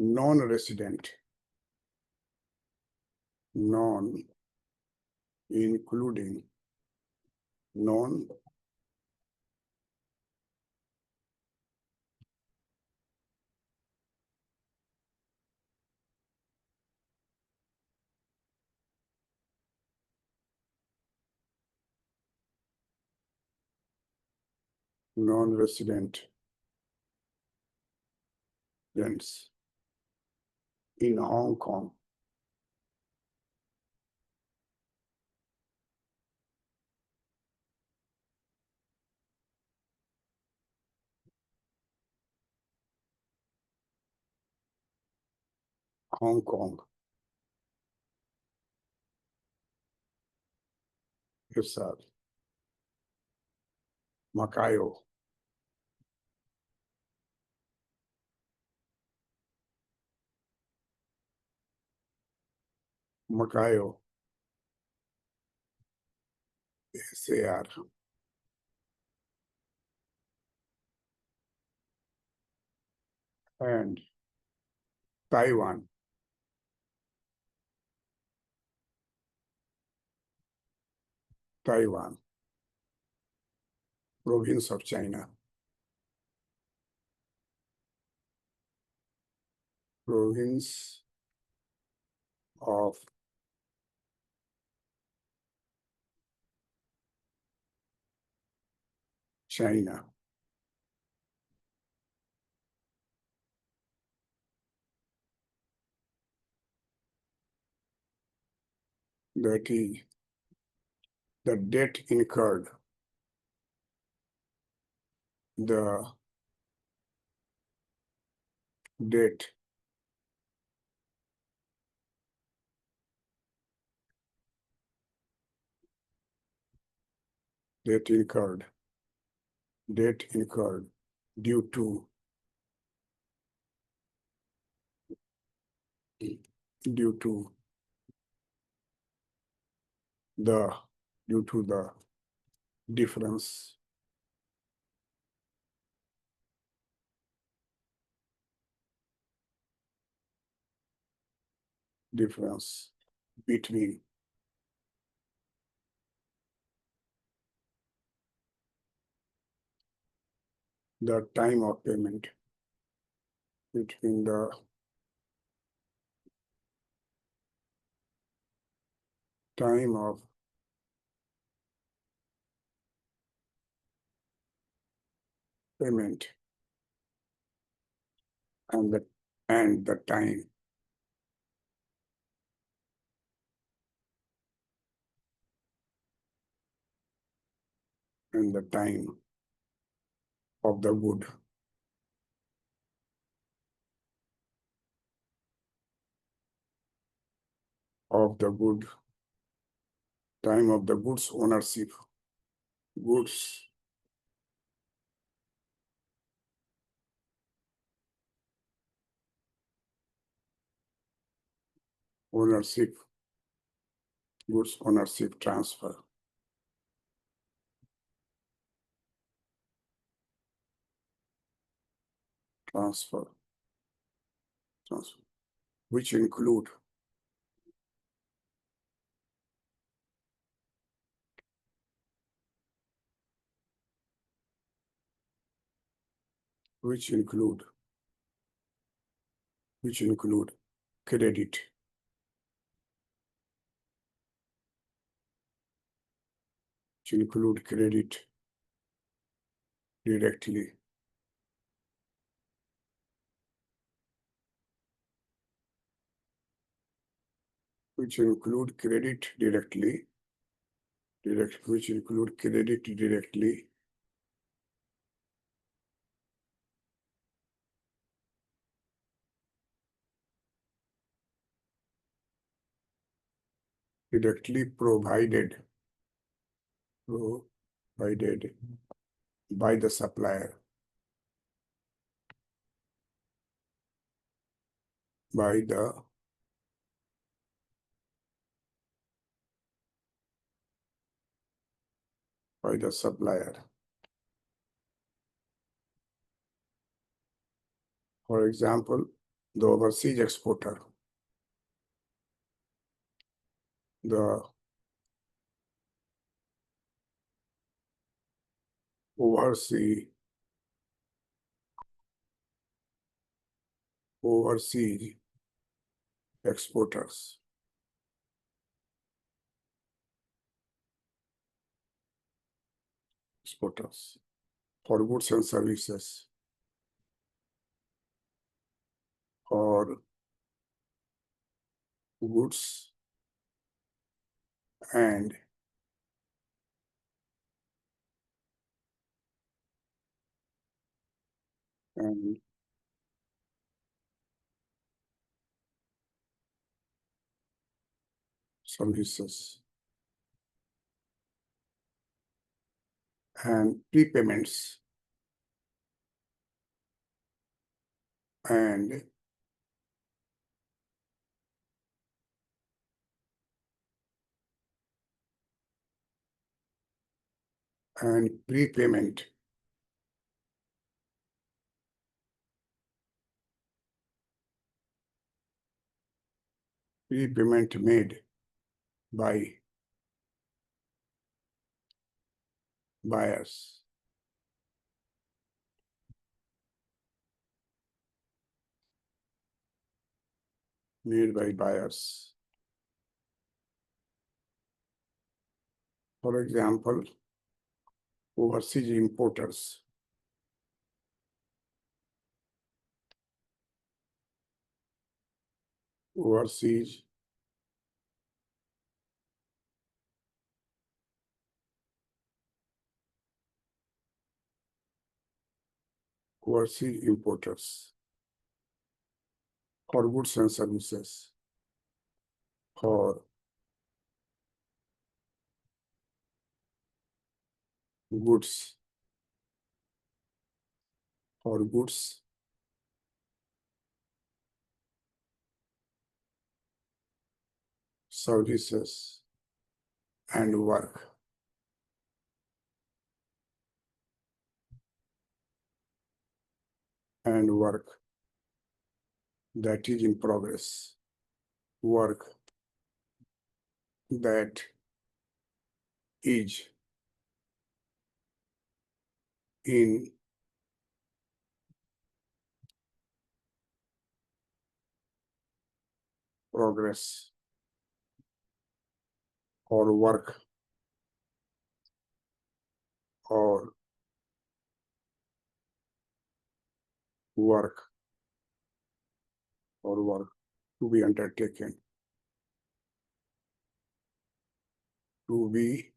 non-resident, including non-resident in Hong Kong, yes, sir. Macau, SAR, and Taiwan, province of China. province of China. That is the debt incurred, the debt incurred due to the difference between the time of payment, between the time of payment and the time of the good. Time of the goods ownership. Goods ownership. Goods ownership transfer. Which include credit, directly, which include credit directly, provided by the supplier, by the supplier. For example, the overseas exporter, the overseas exporters, for goods and services, or goods and services, and prepayments and prepayment made by buyers. made by buyers. For example, overseas importers. Overseas importers for goods and services, for goods, services, and work. That is in progress. Work that is in progress, or work or work to be undertaken, to be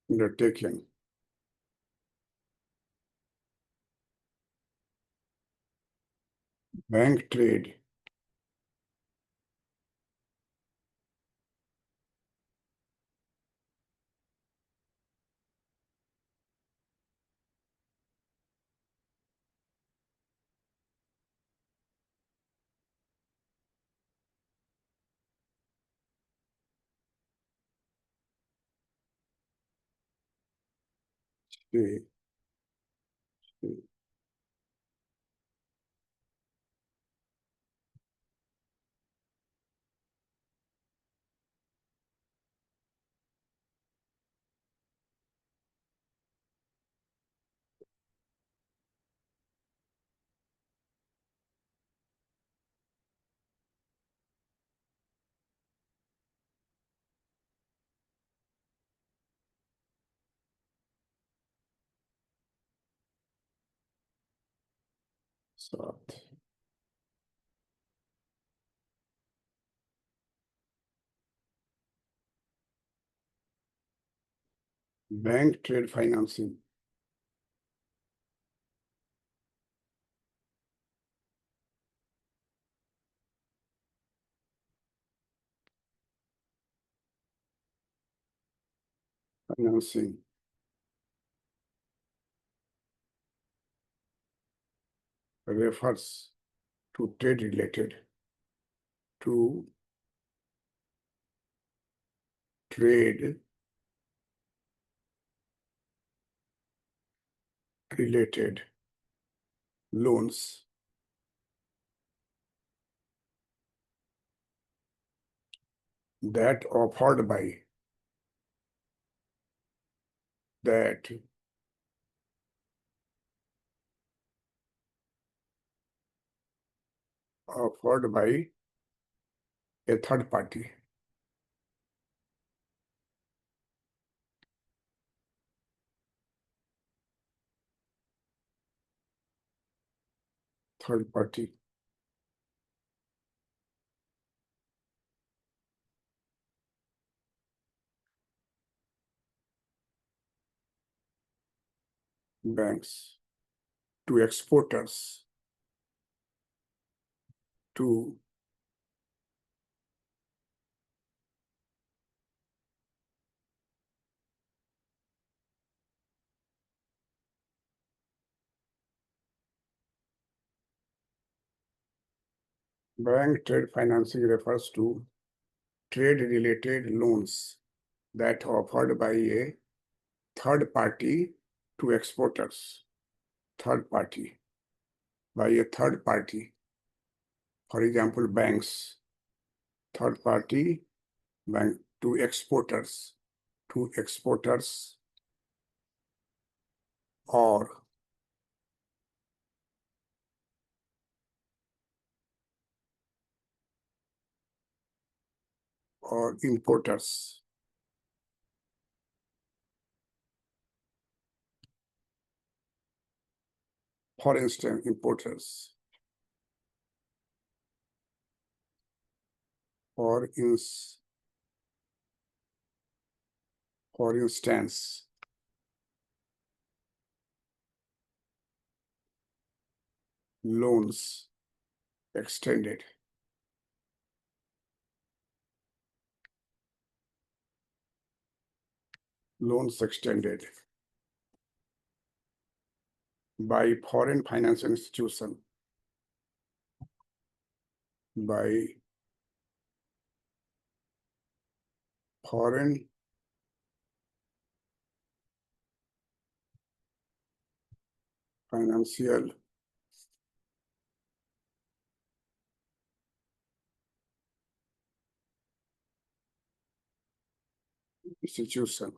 undertaken. Bank trade, say, start. Bank trade financing, refers to trade related loans that offered by a third party. Banks to exporters, to bank trade financing refers to trade related loans that are offered by a third party to exporters. By a third party, for example, banks, third party bank to exporters or importers. For instance, importers. For instance, loans extended. Loans extended by foreign financial institution, by foreign financial institution.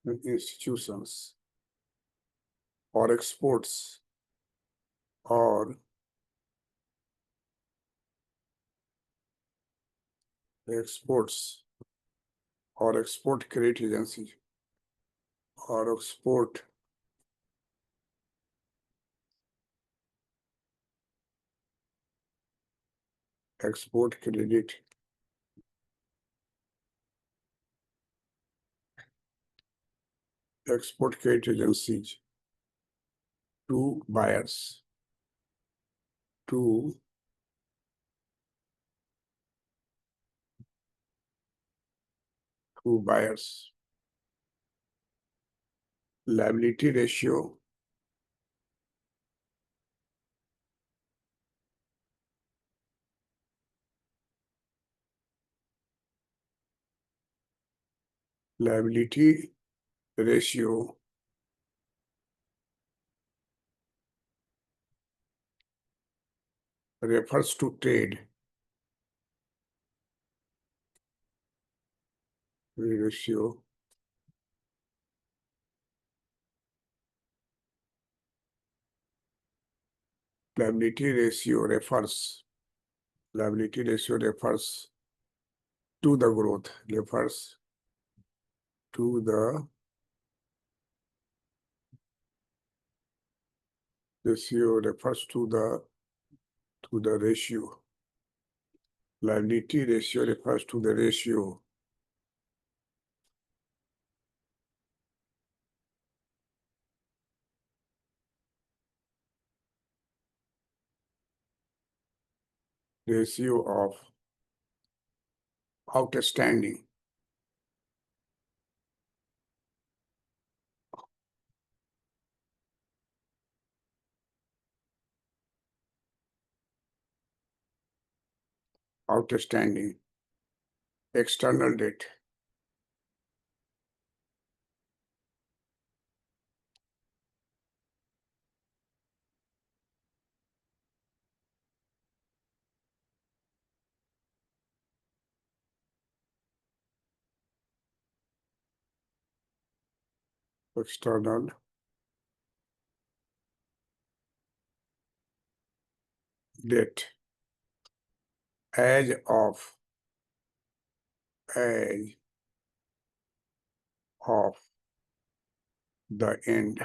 Institutions or exports or export credit agency or export credit agencies to buyers, to buyers. Liability ratio liability ratio refers to trade ratio liability ratio refers to the growth, refers to the ratio, refers to the ratio. Liability ratio refers to the ratio of outstanding external debt. External debt as of the end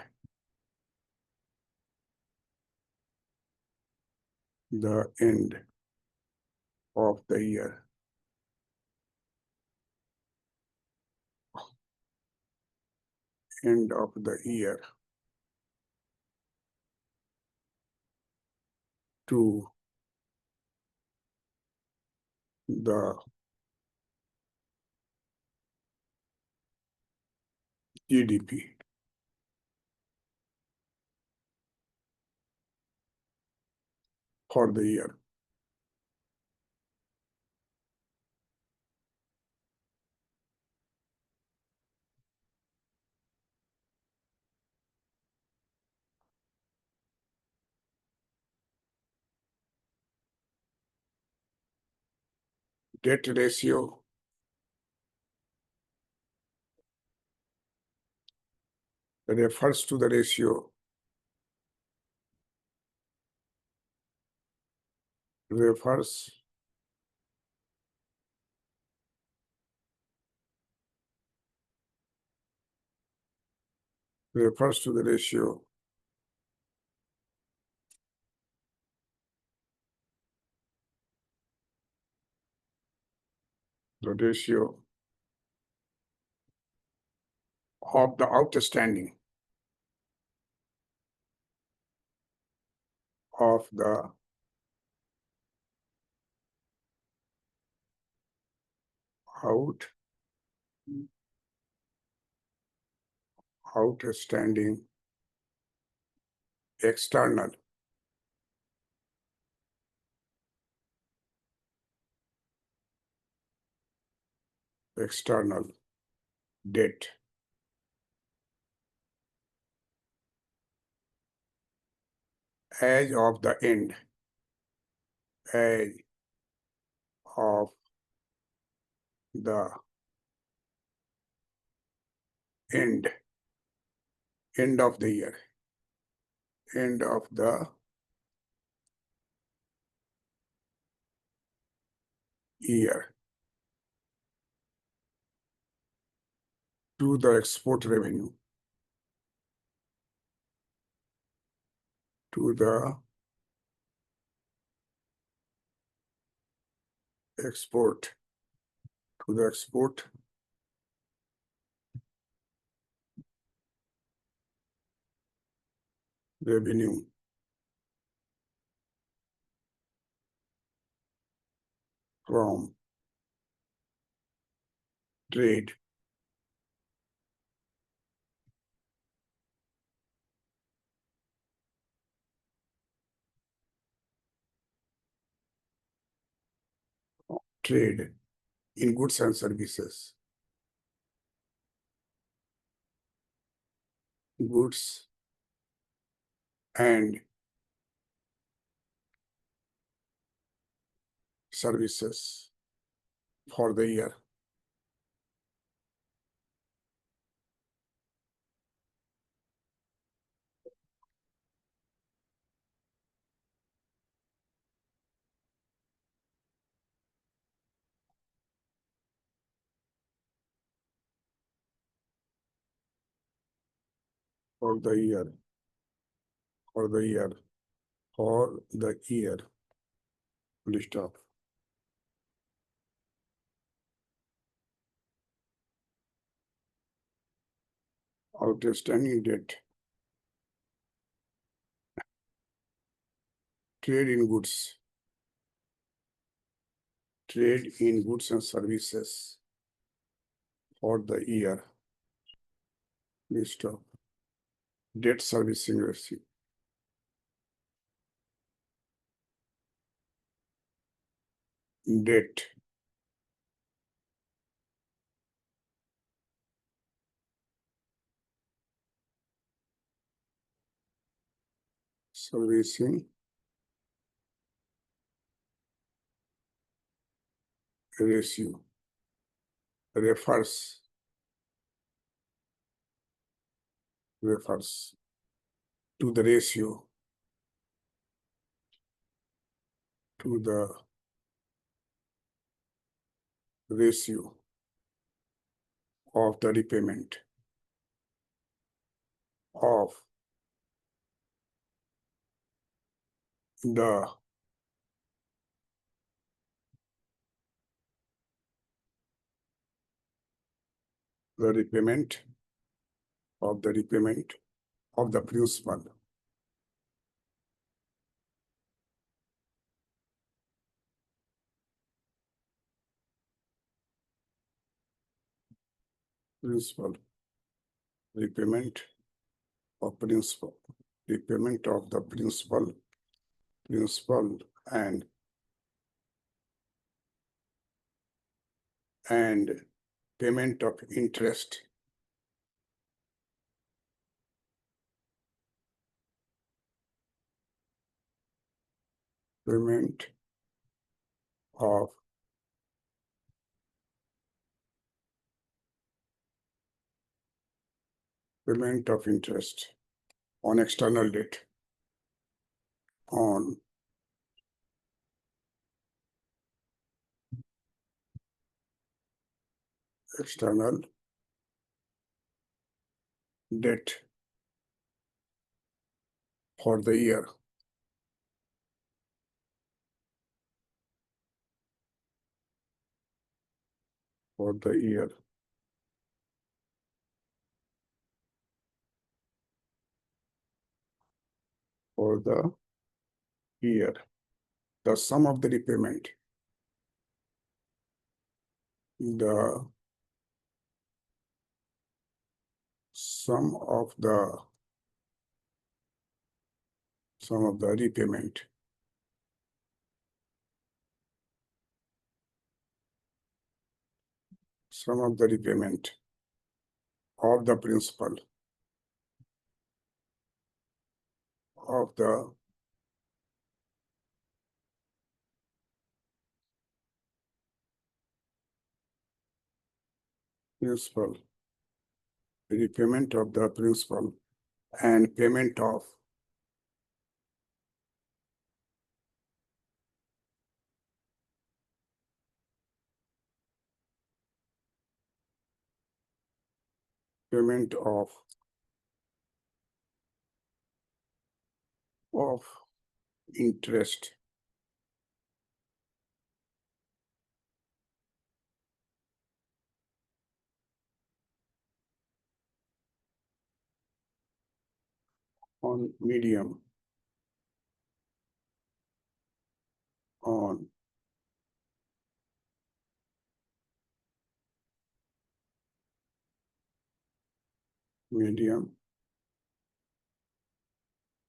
of the year. End of the year to the GDP. For the year. debt ratio refers to the ratio refers to the ratio of the outstanding of the outstanding external debt as of the end of the end of the year, end of the year, to the export revenue, to the export revenue from trade in goods and services, goods and services for the year, for the year, full stop. Outstanding debt, trade in goods and services for the year, list of debt servicing ratio, debt servicing ratio refers to the ratio of the repayment of the repayment of the principal repayment of the principal and payment of interest payment of payment of interest on external debt on external debt for the year. For the year. For the year. The sum of the repayment. The sum of the repayment. Sum of the repayment of the principal of the principal, repayment of the principal and payment of interest on medium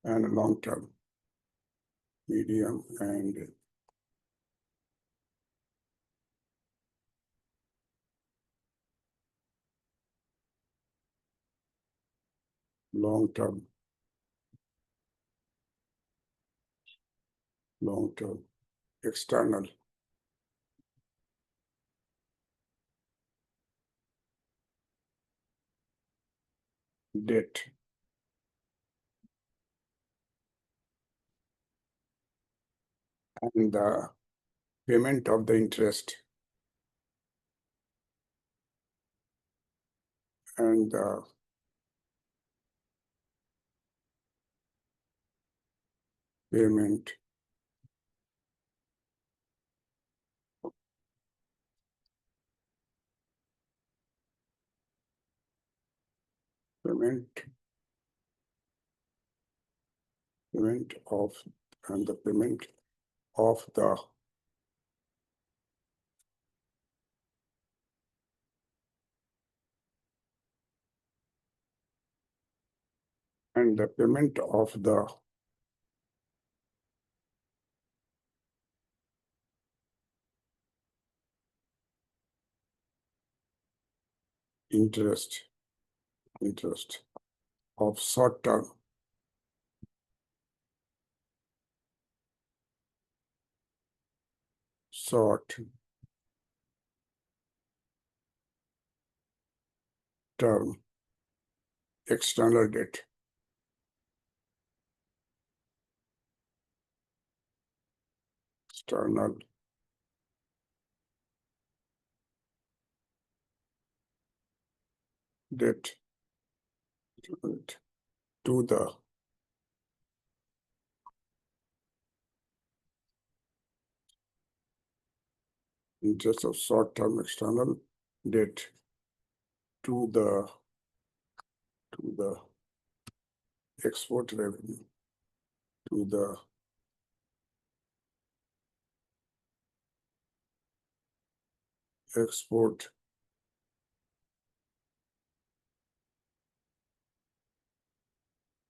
and long term. Medium and long term external debt and the payment of the interest and the payment of and the payment of the interest of short term external debt to the interest of short-term external debt to the export revenue, to the export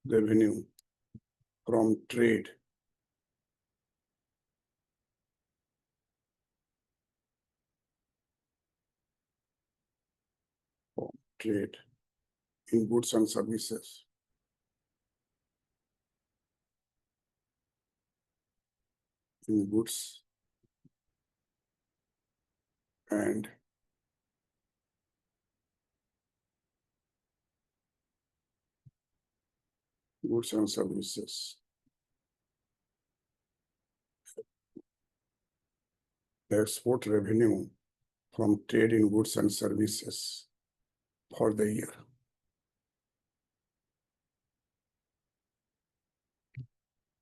revenue from trade in goods and services. In goods and goods and services. The export revenue from trade in goods and services for the year.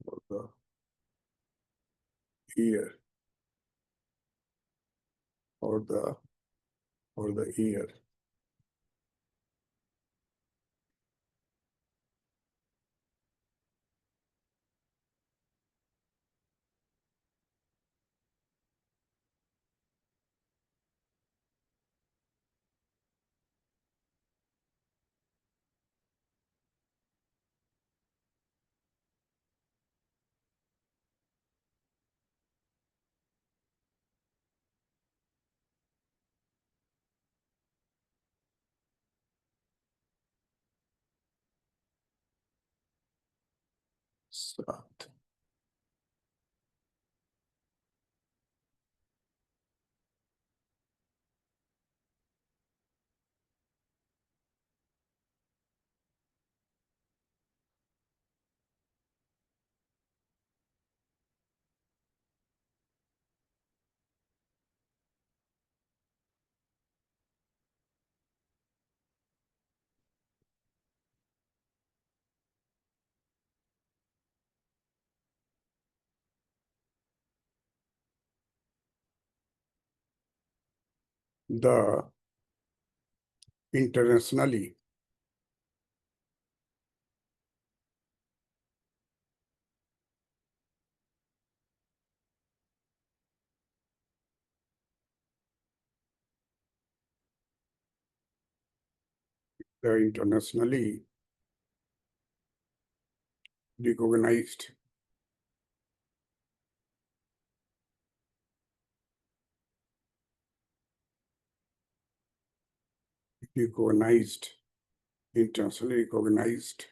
For the year. For the year. Start. The internationally recognized internationally recognized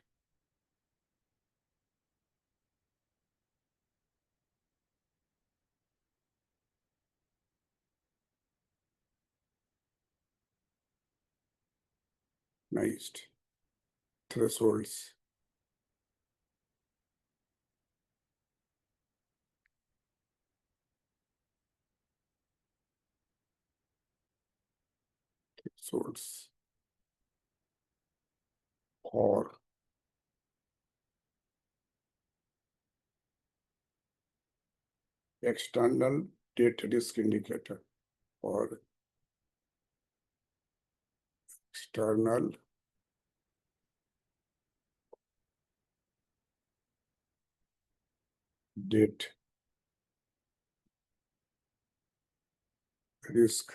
thresholds for external debt risk indicator or external debt risk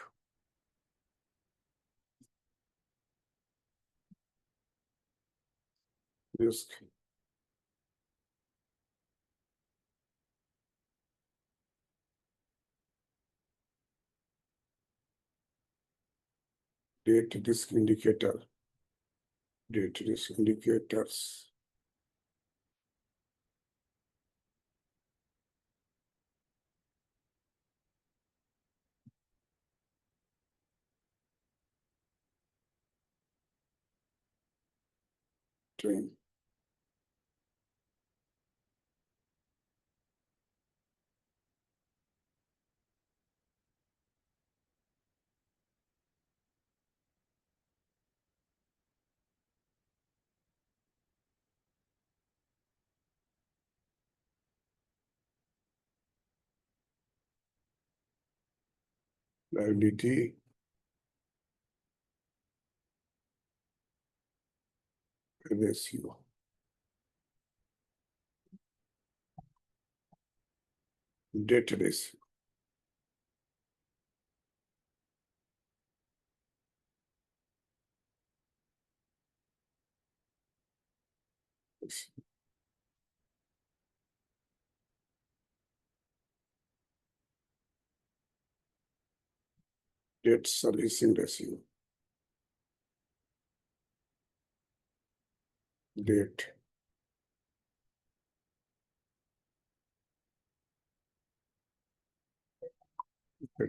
debt risk indicators train. Liability ratio. Debt ratio. Debt servicing ratio. Debt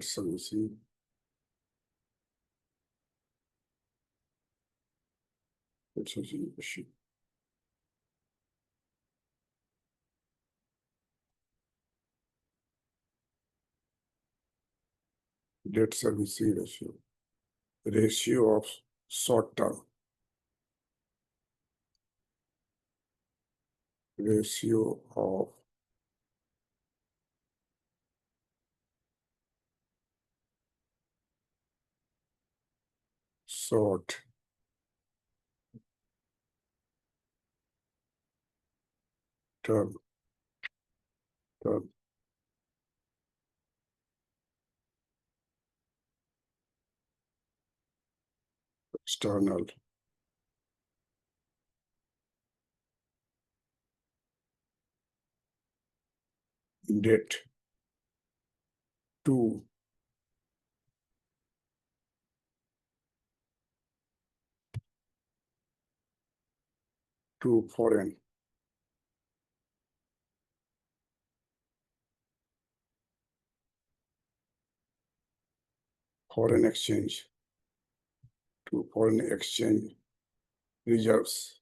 servicing ratio. debt servicing ratio, ratio of short term, ratio of short term, term external debt to foreign exchange, to foreign exchange reserves.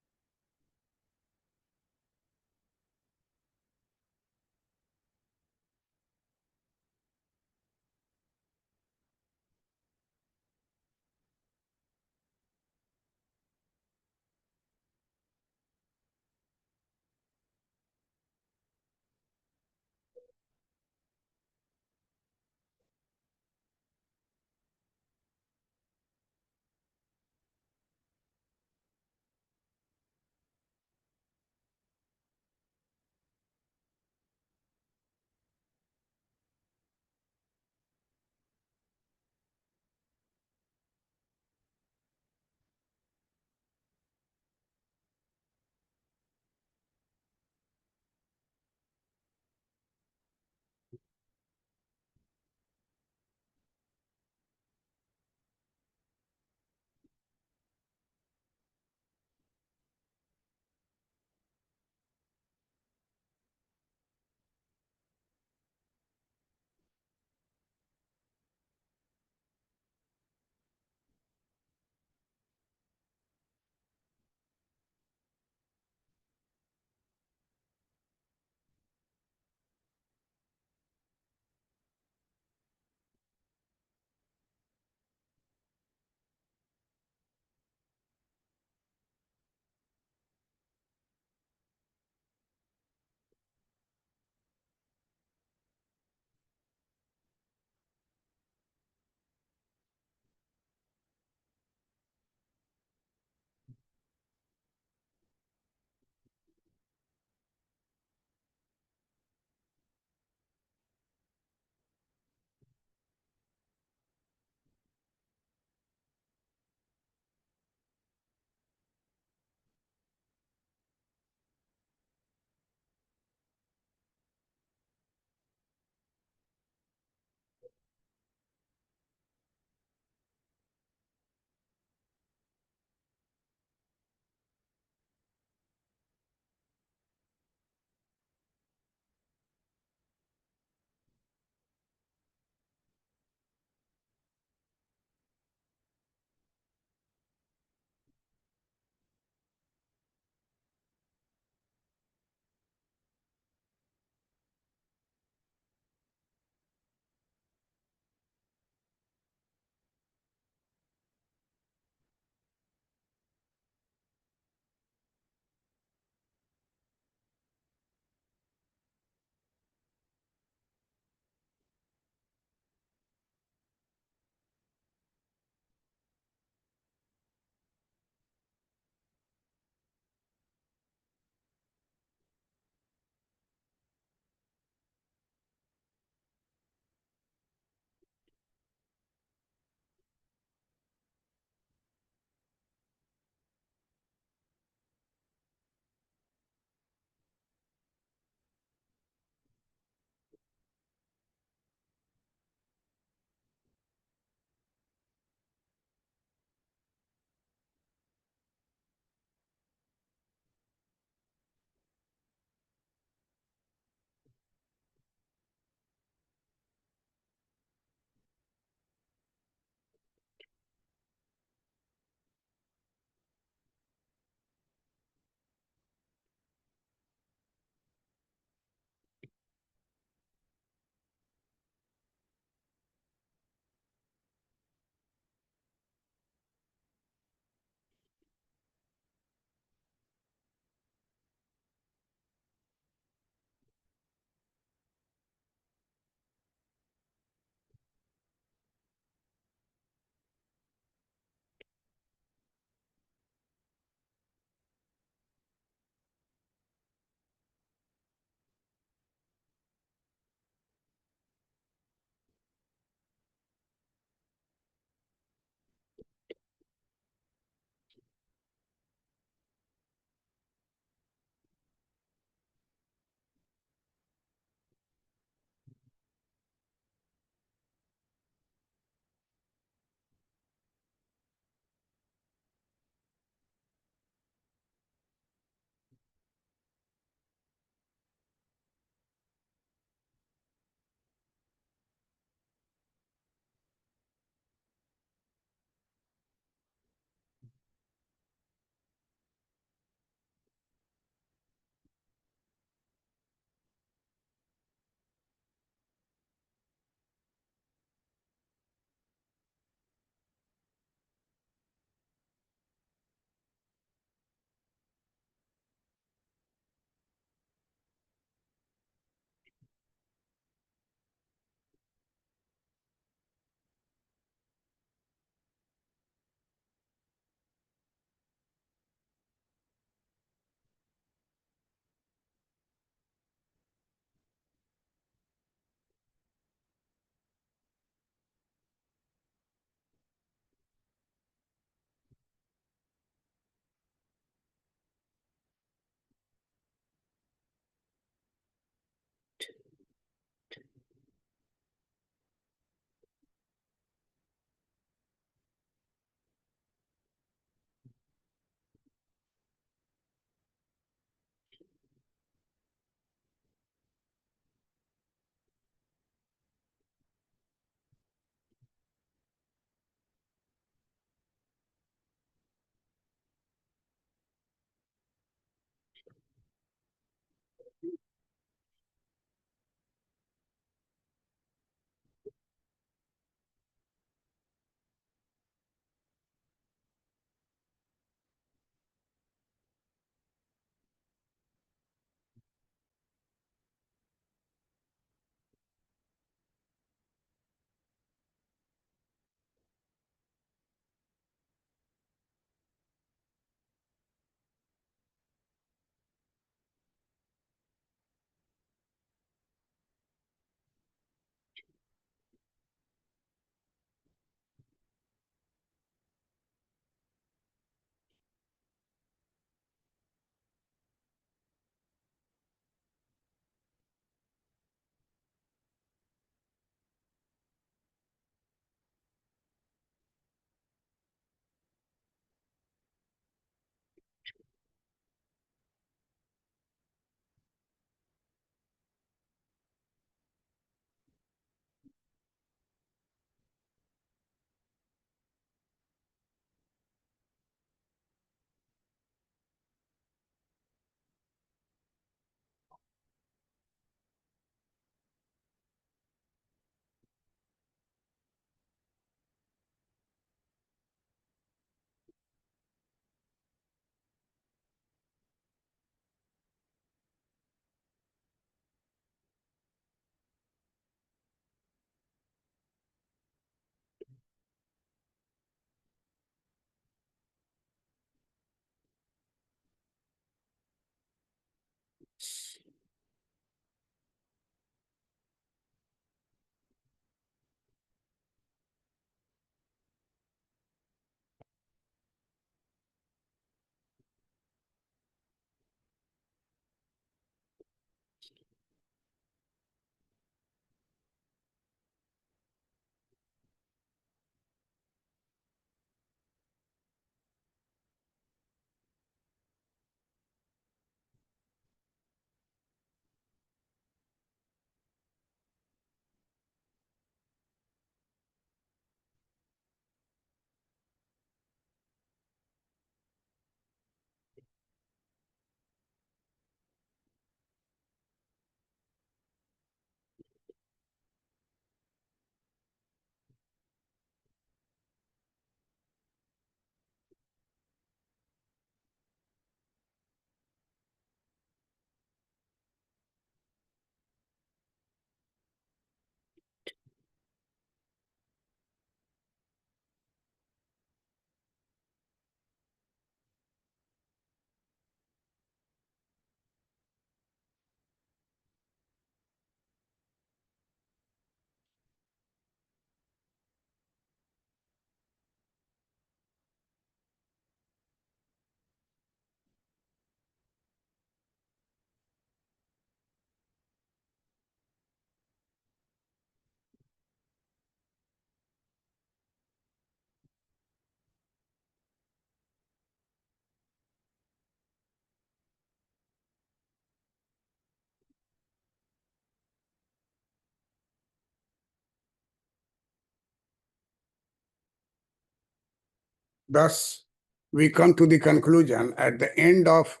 Thus, we come to the conclusion at the end of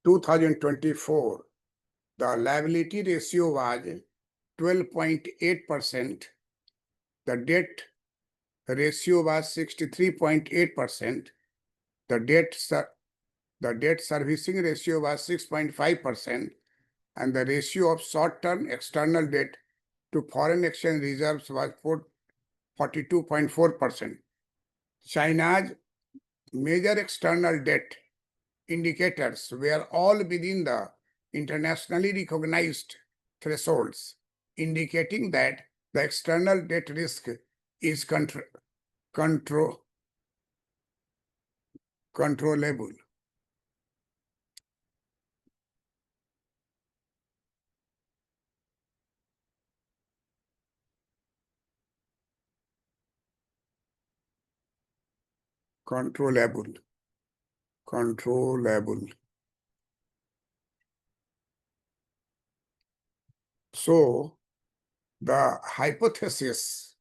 2024, the liability ratio was 12.8%, the debt ratio was 63.8%, the debt servicing ratio was 6.5%, and the ratio of short-term external debt to foreign exchange reserves was 42.4%. China's major external debt indicators were all within the internationally recognized thresholds, indicating that the external debt risk is controllable. Controllable. So, the hypothesis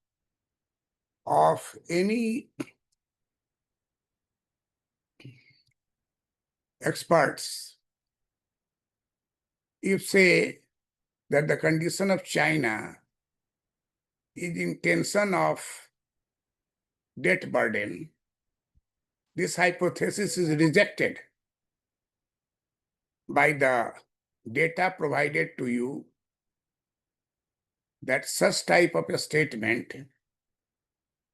of any experts, if say that the condition of China is in tension of debt burden, this hypothesis is rejected by the data provided to you, that such type of a statement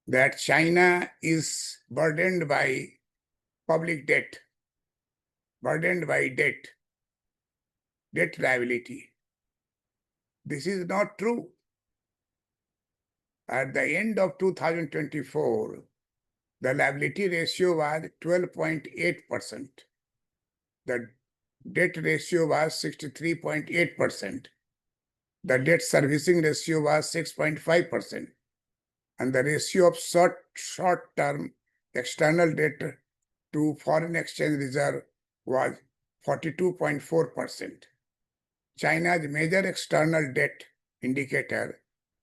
that China is burdened by public debt, burdened by debt liability. This is not true. At the end of 2024, the liability ratio was 12.8%. The debt ratio was 63.8%. The debt servicing ratio was 6.5%. And the ratio of short-term external debt to foreign exchange reserve was 42.4%. China's major external debt indicator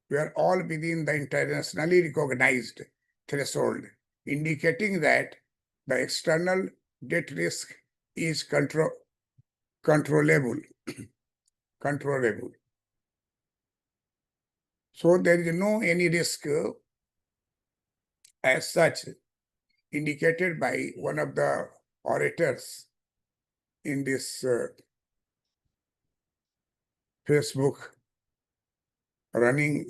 were all within the internationally recognized threshold, indicating that the external debt risk is controllable. So there is no any risk as such indicated by one of the orators in this Facebook running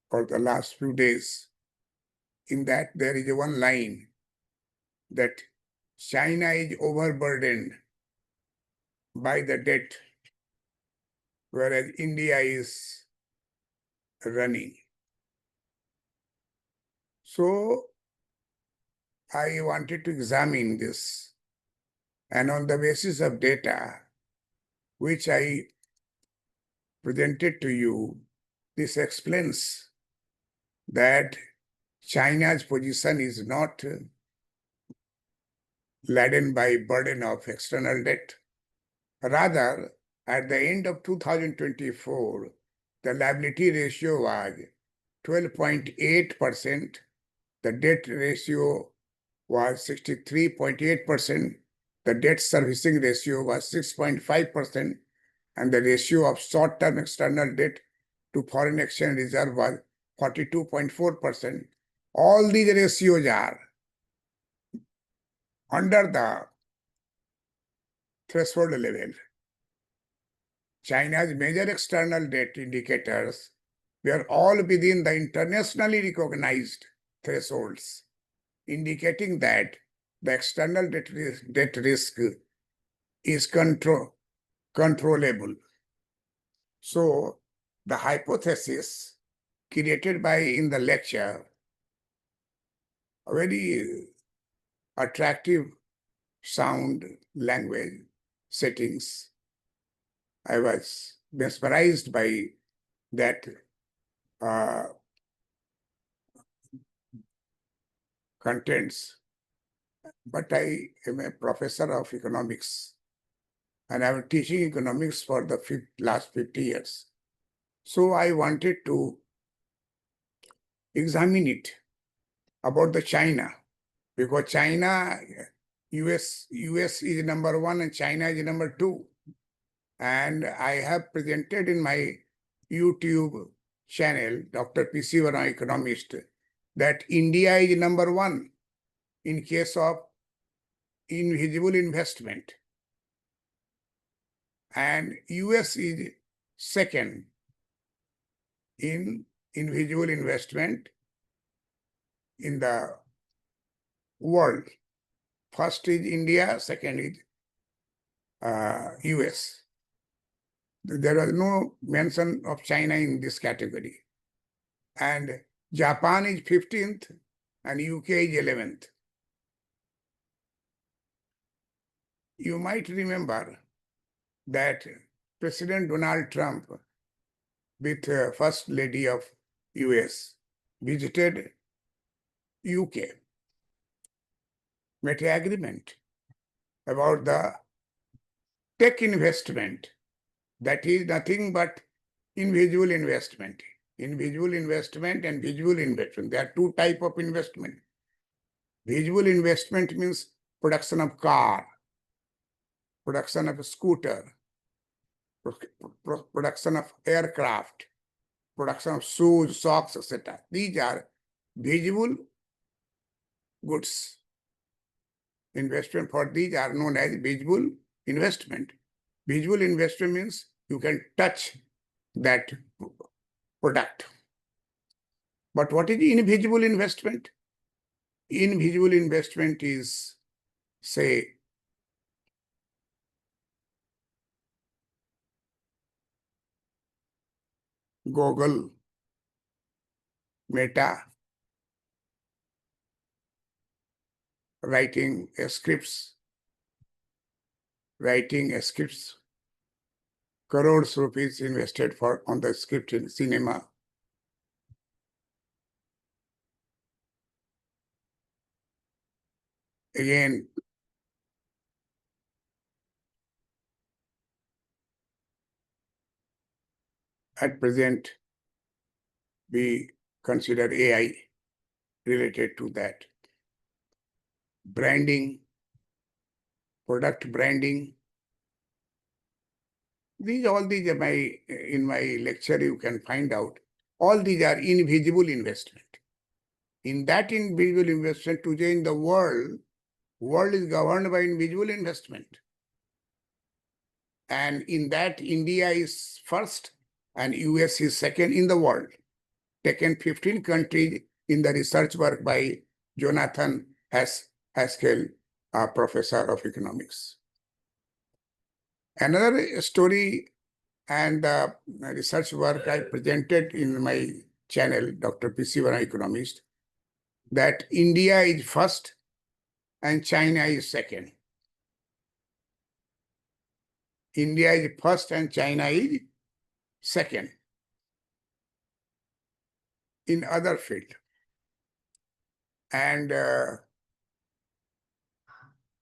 for the last few days. In that there is one line that China is overburdened by the debt, whereas India is running. So I wanted to examine this, and on the basis of data which I presented to you, this explains that China's position is not laden by burden of external debt. Rather, at the end of 2024, the liability ratio was 12.8%, the debt ratio was 63.8%, the debt servicing ratio was 6.5%, and the ratio of short-term external debt to foreign exchange reserve was 42.4%. All these ratios are under the threshold level. China's major external debt indicators were all within the internationally recognized thresholds, indicating that the external debt risk is controllable. So the hypothesis created by in the lecture, a very attractive sound language settings. I was mesmerized by that contents. But I am a professor of economics, and I am teaching economics for the last 50 years. So I wanted to examine it about the China, because China, US is number one and China is number two. And I have presented in my YouTube channel, Dr. P.C. Verma, economist, that India is number one in case of invisible investment. And US is second in invisible investment in the world. First is India, second is US. There was no mention of China in this category. And Japan is 15th and UK is 11th. You might remember that President Donald Trump with First Lady of US visited UK, made an agreement about the tech investment. That is nothing but invisible investment. Invisible investment and visual investment. There are two types of investment. Visual investment means production of car, production of a scooter, production of aircraft, production of shoes, socks, etc. These are visible goods. Investment for these are known as visible investment. Visual investment means you can touch that product. But what is invisible investment? Invisible investment is, say, Google, Meta, writing scripts, crores rupees invested on the script in cinema. Again, at present, we consider AI related to that. Branding, product branding. All these are in my lecture you can find out. All these are invisible investment. In that invisible investment today in the world is governed by invisible investment. And in that India is first and US is second in the world. Taken 15 countries in the research work by Jonathan Haskell, a professor of economics. Another story and research work I presented in my channel, Dr. P.C. Verma, economist, that India is first and China is second. India is first and China is second in other field. And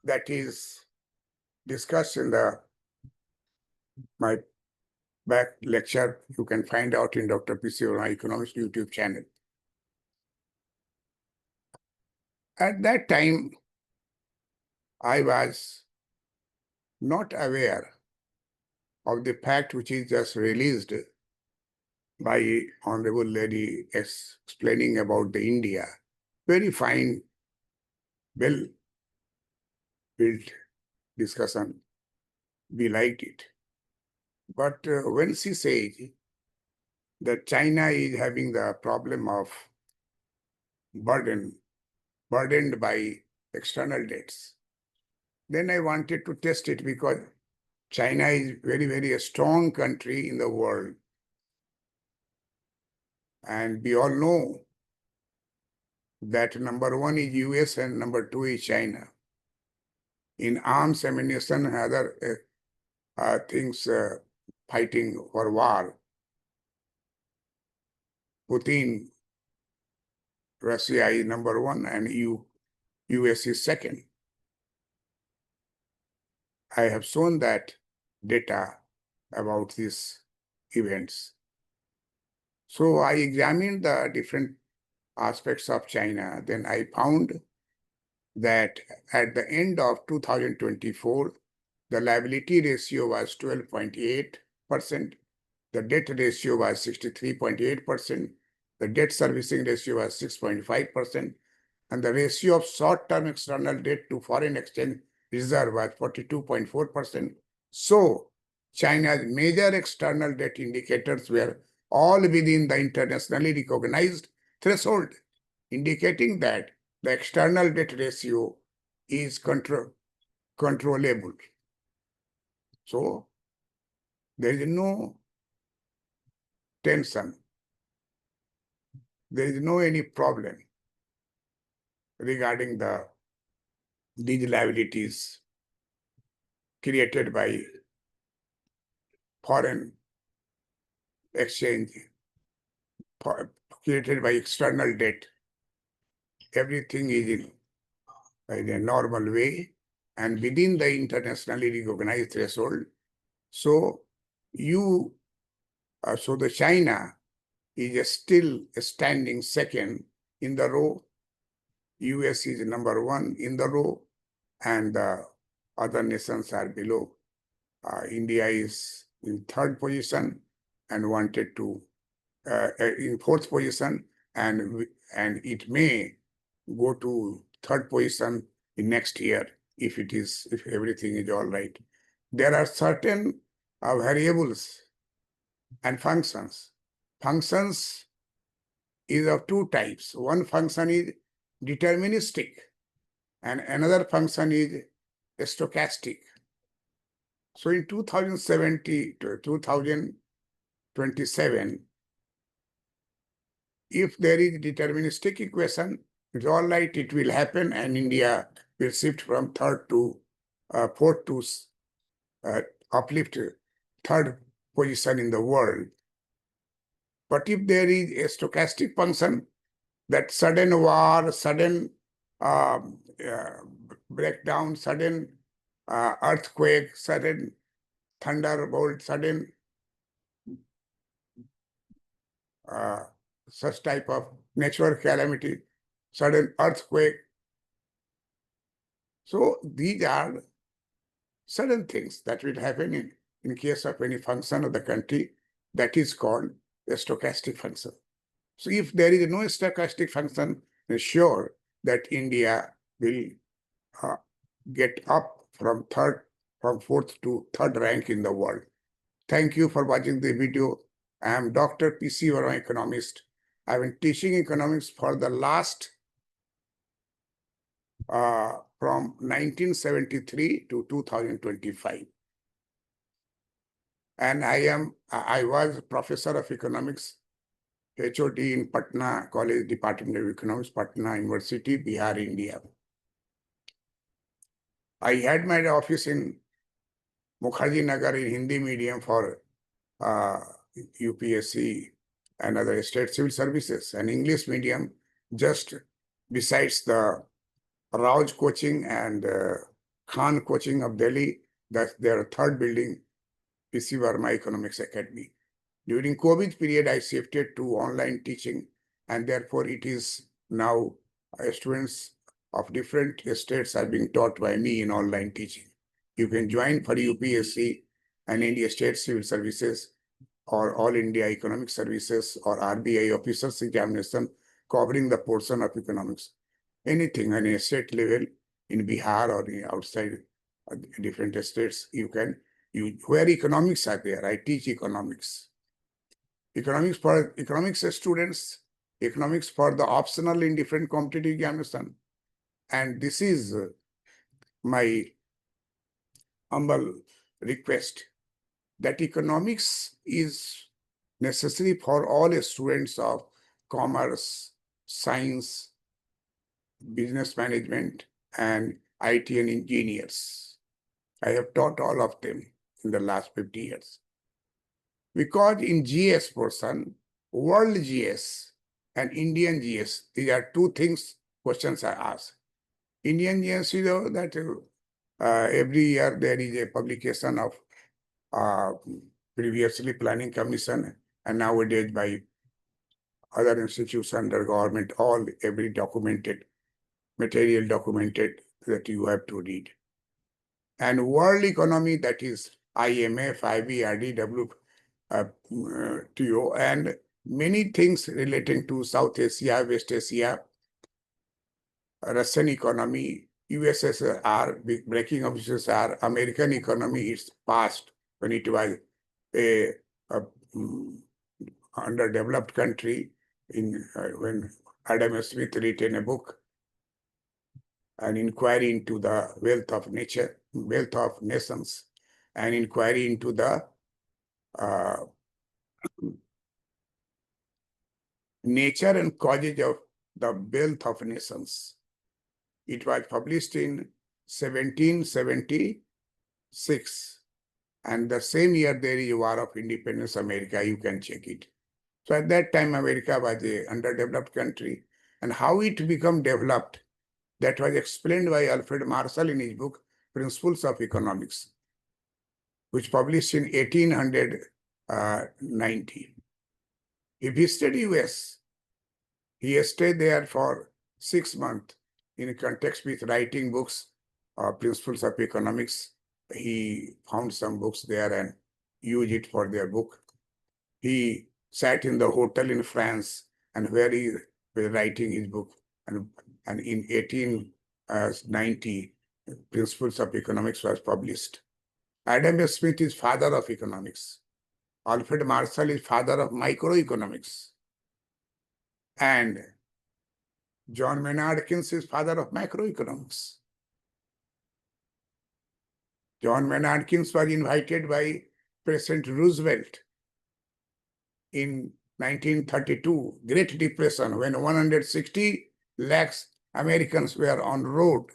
that is discussed in my back lecture. You can find out in Dr. P.C. Verma, economist YouTube channel. At that time, I was not aware of the fact which is just released by Honorable Lady S. explaining about the India. Very fine, well-built discussion. We liked it. But when she says that China is having the problem of burdened by external debts, then I wanted to test it because China is very, very a strong country in the world. And we all know that number one is US and number two is China. In arms, ammunition, and other things, fighting for war, Putin, Russia is number one and US is second. I have shown that data about these events. So I examined the different aspects of China, then I found that at the end of 2024, the liability ratio was 12.8%, the debt ratio was 63.8%, the debt servicing ratio was 6.5%, and the ratio of short-term external debt to foreign exchange reserve was 42.4%. So, China's major external debt indicators were all within the internationally recognized threshold, indicating that the external debt ratio is controllable. So, there is no tension. There is no any problem regarding these liabilities created by foreign exchange, created by external debt. Everything is in a normal way and within the internationally recognized threshold. So the China is still standing second in the row. US is number one in the row, and the other nations are below. India is in third position and wanted to in fourth position, and it may go to third position in next year if everything is all right. There are certain variables and functions. Functions is of two types. One function is deterministic and another function is stochastic. So in 2070 to 2027, if there is deterministic equation, it's all right, it will happen, and India will shift from third to fourth to uplift third position in the world. But if there is a stochastic function, that sudden war, sudden breakdown, sudden earthquake, sudden thunderbolt, sudden such type of natural calamity, sudden earthquake. So these are sudden things that will happen in case of any function of the country. That is called a stochastic function. So if there is no stochastic function, then sure that India will get up from fourth to third rank in the world. Thank you for watching the video. I am Dr. P.C. Verma, economist. I have been teaching economics for the last from 1973 to 2025. And I was professor of economics, HOD in Patna College, Department of Economics, Patna University, Bihar, India. I had my office in Mukherjee Nagar in Hindi medium for UPSC and other state civil services, and English medium just besides the Raj coaching and Khan coaching of Delhi. That's their third building, P.C. Verma Economics Academy. During COVID period, I shifted to online teaching, and therefore it is now students of different states are being taught by me in online teaching. You can join for UPSC and India State Civil Services or All India Economic Services or RBI officers examination covering the portion of economics. Anything on a state level in Bihar or outside different states, where economics are there, I teach economics. Economics for economics students, economics for the optional in different competitive examination. And this is my humble request that economics is necessary for all students of commerce, science, business management, and IT and engineers. I have taught all of them in the last 50 years. Because in GS portion, world GS and Indian GS, these are two things questions are asked. Indian GS, you know that every year there is a publication of previously Planning Commission and nowadays by other institutions under government, every documented, material documented that you have to read. And world economy, that is IMF, IB, WTO, and many things relating to South Asia, West Asia, Russian economy, USSR, breaking of USSR, American economy, its past when it was a underdeveloped country when Adam Smith written a book, an inquiry into the wealth of nature, wealth of nations, an inquiry into the nature and causes of the wealth of nations. It was published in 1776. And the same year there is a War of Independence, America, you can check it. So at that time, America was an underdeveloped country. And how it became developed, that was explained by Alfred Marshall in his book, Principles of Economics, which published in 1890. He visited US. He stayed there for 6 months in context with writing books, Principles of Economics. He found some books there and used it for their book. He sat in the hotel in France and where he was writing his book. And in 1890, Principles of Economics was published. Adam Smith is father of economics. Alfred Marshall is father of microeconomics. And John Maynard Keynes is father of macroeconomics. John Maynard Keynes was invited by President Roosevelt in 1932, Great Depression, when 160 lakhs Americans were on road,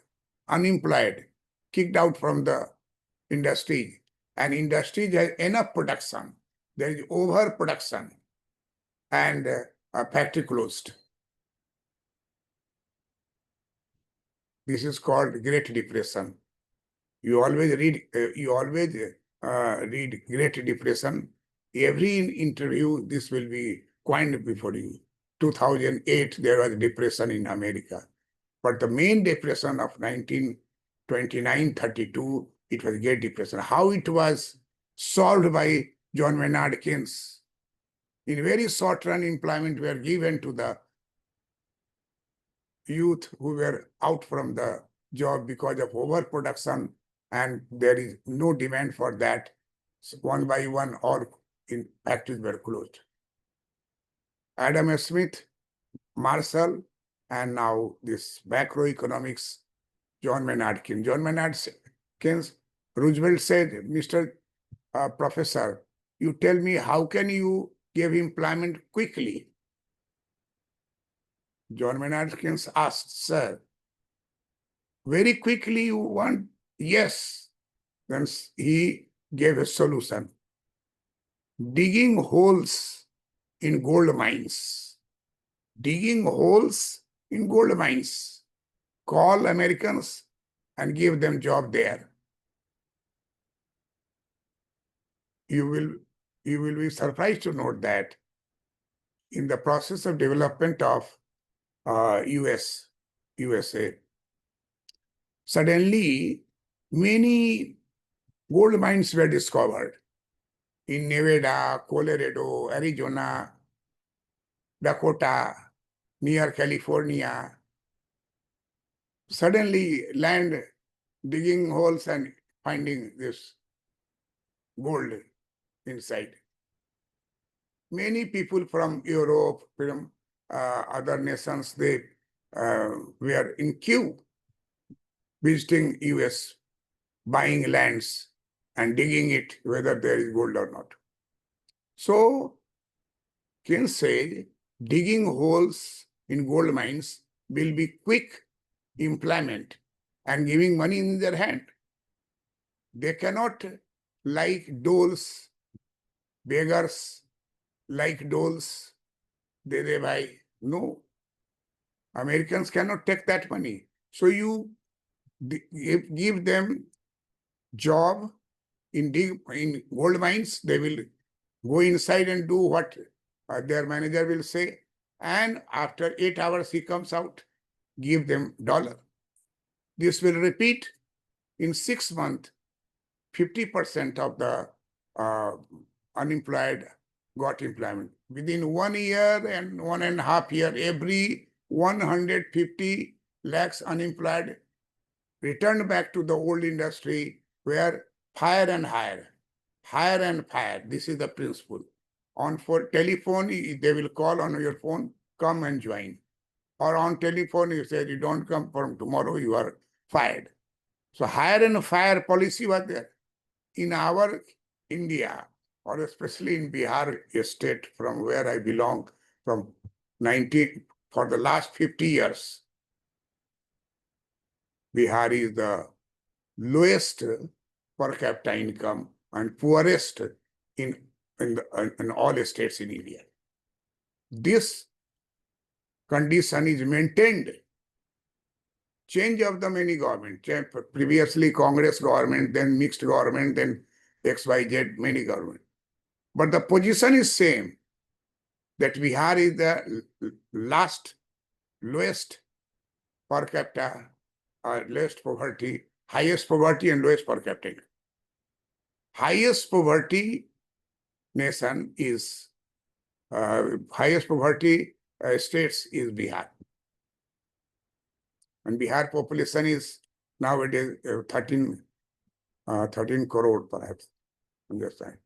unemployed, kicked out from the industry. And industry has enough production. There is overproduction and a factory closed. This is called Great Depression. You always read Great Depression. Every interview, this will be coined before you. 2008, there was depression in America. But the main depression of 1929-32, it was Great Depression. How it was solved by John Maynard Keynes. In very short run, employment were given to the youth who were out from the job because of overproduction, and there is no demand for that. So one by one, all in factories were closed. Adam Smith, Marshall, and now this macroeconomics, John Maynard Keynes. John Maynard Keynes, Roosevelt said, Mr. Professor, you tell me how can you give employment quickly? John Maynard Keynes asked, sir, very quickly you want? Yes. Then he gave a solution. Digging holes in gold mines. Digging holes in gold mines. Call Americans and give them job there. You will be surprised to note that in the process of development of USA, suddenly many gold mines were discovered in Nevada, Colorado, Arizona, Dakota, near California. Suddenly land digging holes and finding this gold inside. Many people from Europe, from other nations, they were in queue visiting US, buying lands and digging it, whether there is gold or not. So Keynes said, digging holes in gold mines will be quick employment and giving money in their hand. They cannot, like doles, beggars, like doles, they buy. No. Americans cannot take that money. So you give them job in gold mines. They will go inside and do what their manager will say. and after 8 hours he comes out, give them $1. This will repeat in 6 months. 50% of the unemployed got employment. Within 1 year and 1.5 years, every 150 lakhs unemployed returned back to the old industry where fire and hire, hire and fire. This is the principle. On for telephone, they will call on your phone, come and join. Or on telephone, you say you don't come from tomorrow, you are fired. So hire and fire policy was there. In our India, or especially in Bihar state from where I belong, from 19, for the last 50 years, Bihar is the lowest per capita income and poorest in all states in India. This condition is maintained. Change of the many government, previously Congress government, then mixed government, then XYZ, many government. But the position is same, that Bihar is the lowest per capita, lowest poverty, highest poverty and lowest per capita. Highest poverty nation is, highest poverty states is Bihar. And Bihar population is nowadays 13 crore perhaps. Understand?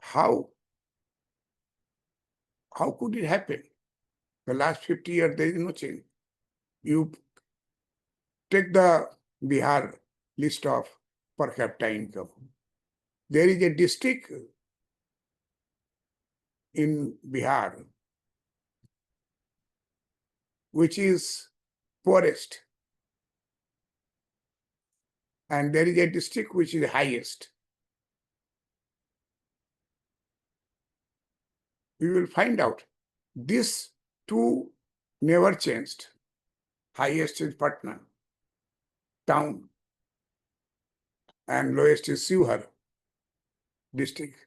How could it happen? The last 50 years, there is no change. You take the Bihar list of per capita income. There is a district in Bihar which is poorest, and there is a district which is highest. We will find out. These two never changed. Highest is Patna town and lowest is Sivhar district.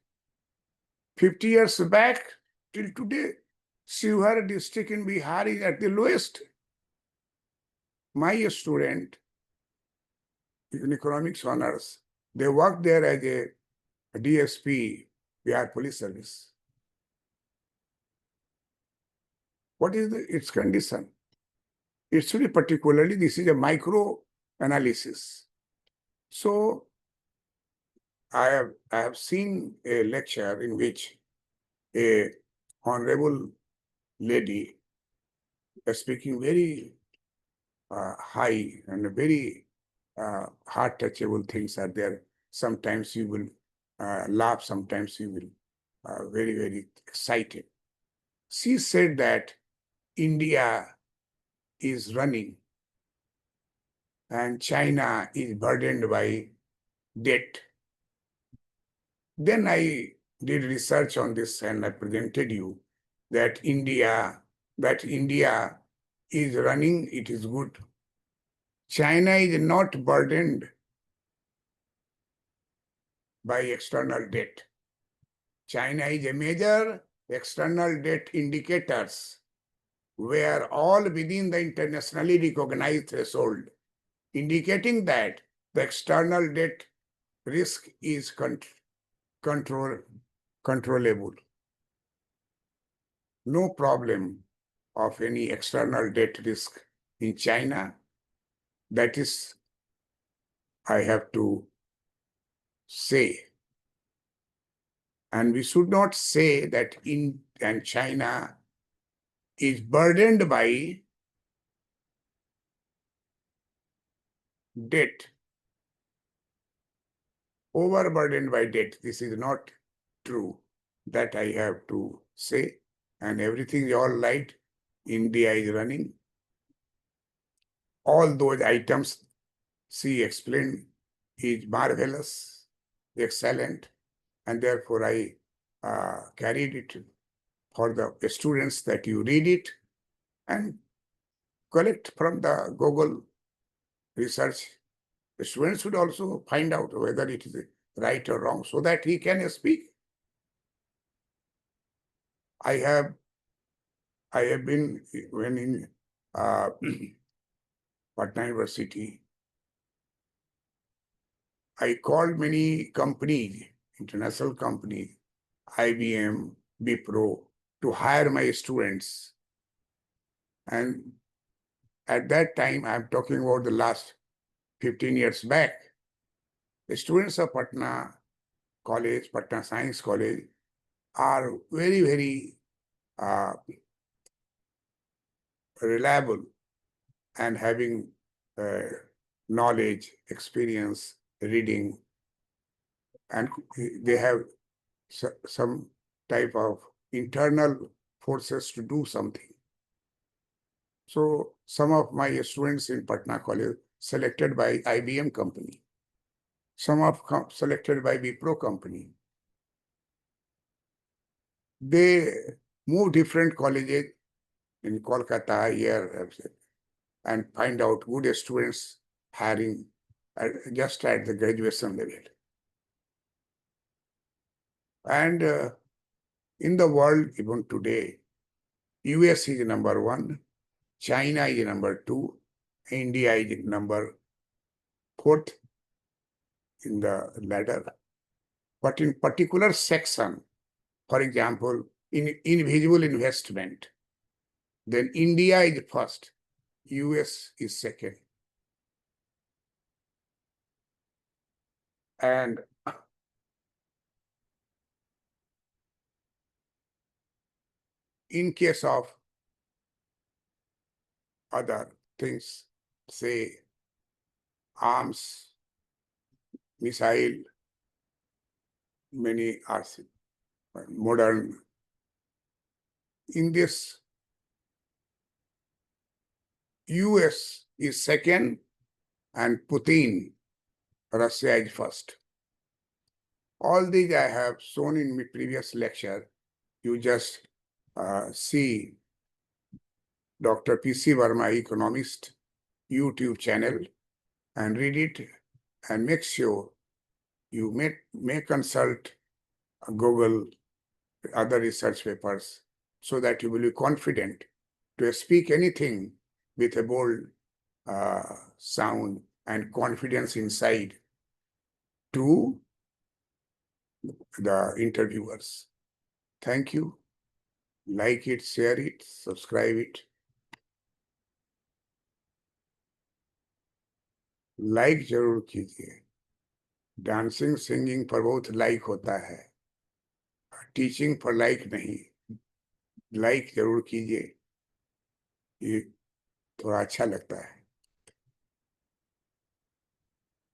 50 years back till today, Sivhar district in Bihar is at the lowest. My student in economics honors, they work there as a DSP, Bihar Police Service. What is its condition? It's really particularly, this is a micro analysis. So I have seen a lecture in which a honorable lady speaking very high and very heart touchable things are there. Sometimes you will laugh, sometimes you will very, very excited. She said that India is running and China is burdened by debt. Then I did research on this and I presented you that India is running, it is good. China is not burdened by external debt. China is a major external debt indicators where all within the internationally recognized threshold, indicating that the external debt risk is controllable. No problem of any external debt risk in China. That is, I have to say. And we should not say that China is burdened by debt, overburdened by debt. This is not true. That I have to say. And everything is all right. India is running. All those items she explained is marvelous, excellent, and therefore I carried it for the students that you read it and collect from the Google research. The students should also find out whether it is right or wrong so that he can speak. I have I have been when in Patna University. I called many companies, international companies, IBM, Wipro, to hire my students. And at that time, I'm talking about the last 15 years back, the students of Patna College, Patna Science College, are very, very reliable and having knowledge, experience, reading, and they have some type of internal forces to do something. So some of my students in Patna College selected by IBM company, some of selected by Wipro company. They move different colleges in Kolkata here and find out good students hiring just at the graduation level. And in the world, even today, US is number 1, China is number 2, India is number 4th in the ladder. But in particular section, for example, in invisible investment, then India is first, US is second. And in case of other things, say arms, missile, many are modern. In this, US is second and Putin, Russia is first. All these I have shown in my previous lecture. You just see Dr. P.C. Verma, economist, YouTube channel, and read it, and make sure you may consult Google, other research papers, so that you will be confident to speak anything with a bold sound and confidence inside to the interviewers. Thank you. Like it, share it, subscribe it. Like जरूर कीजिए. Dancing singing पर बहुत like होता है, teaching पर like नहीं. Like जरूर कीजिए, ये थोड़ा अच्छा लगता है.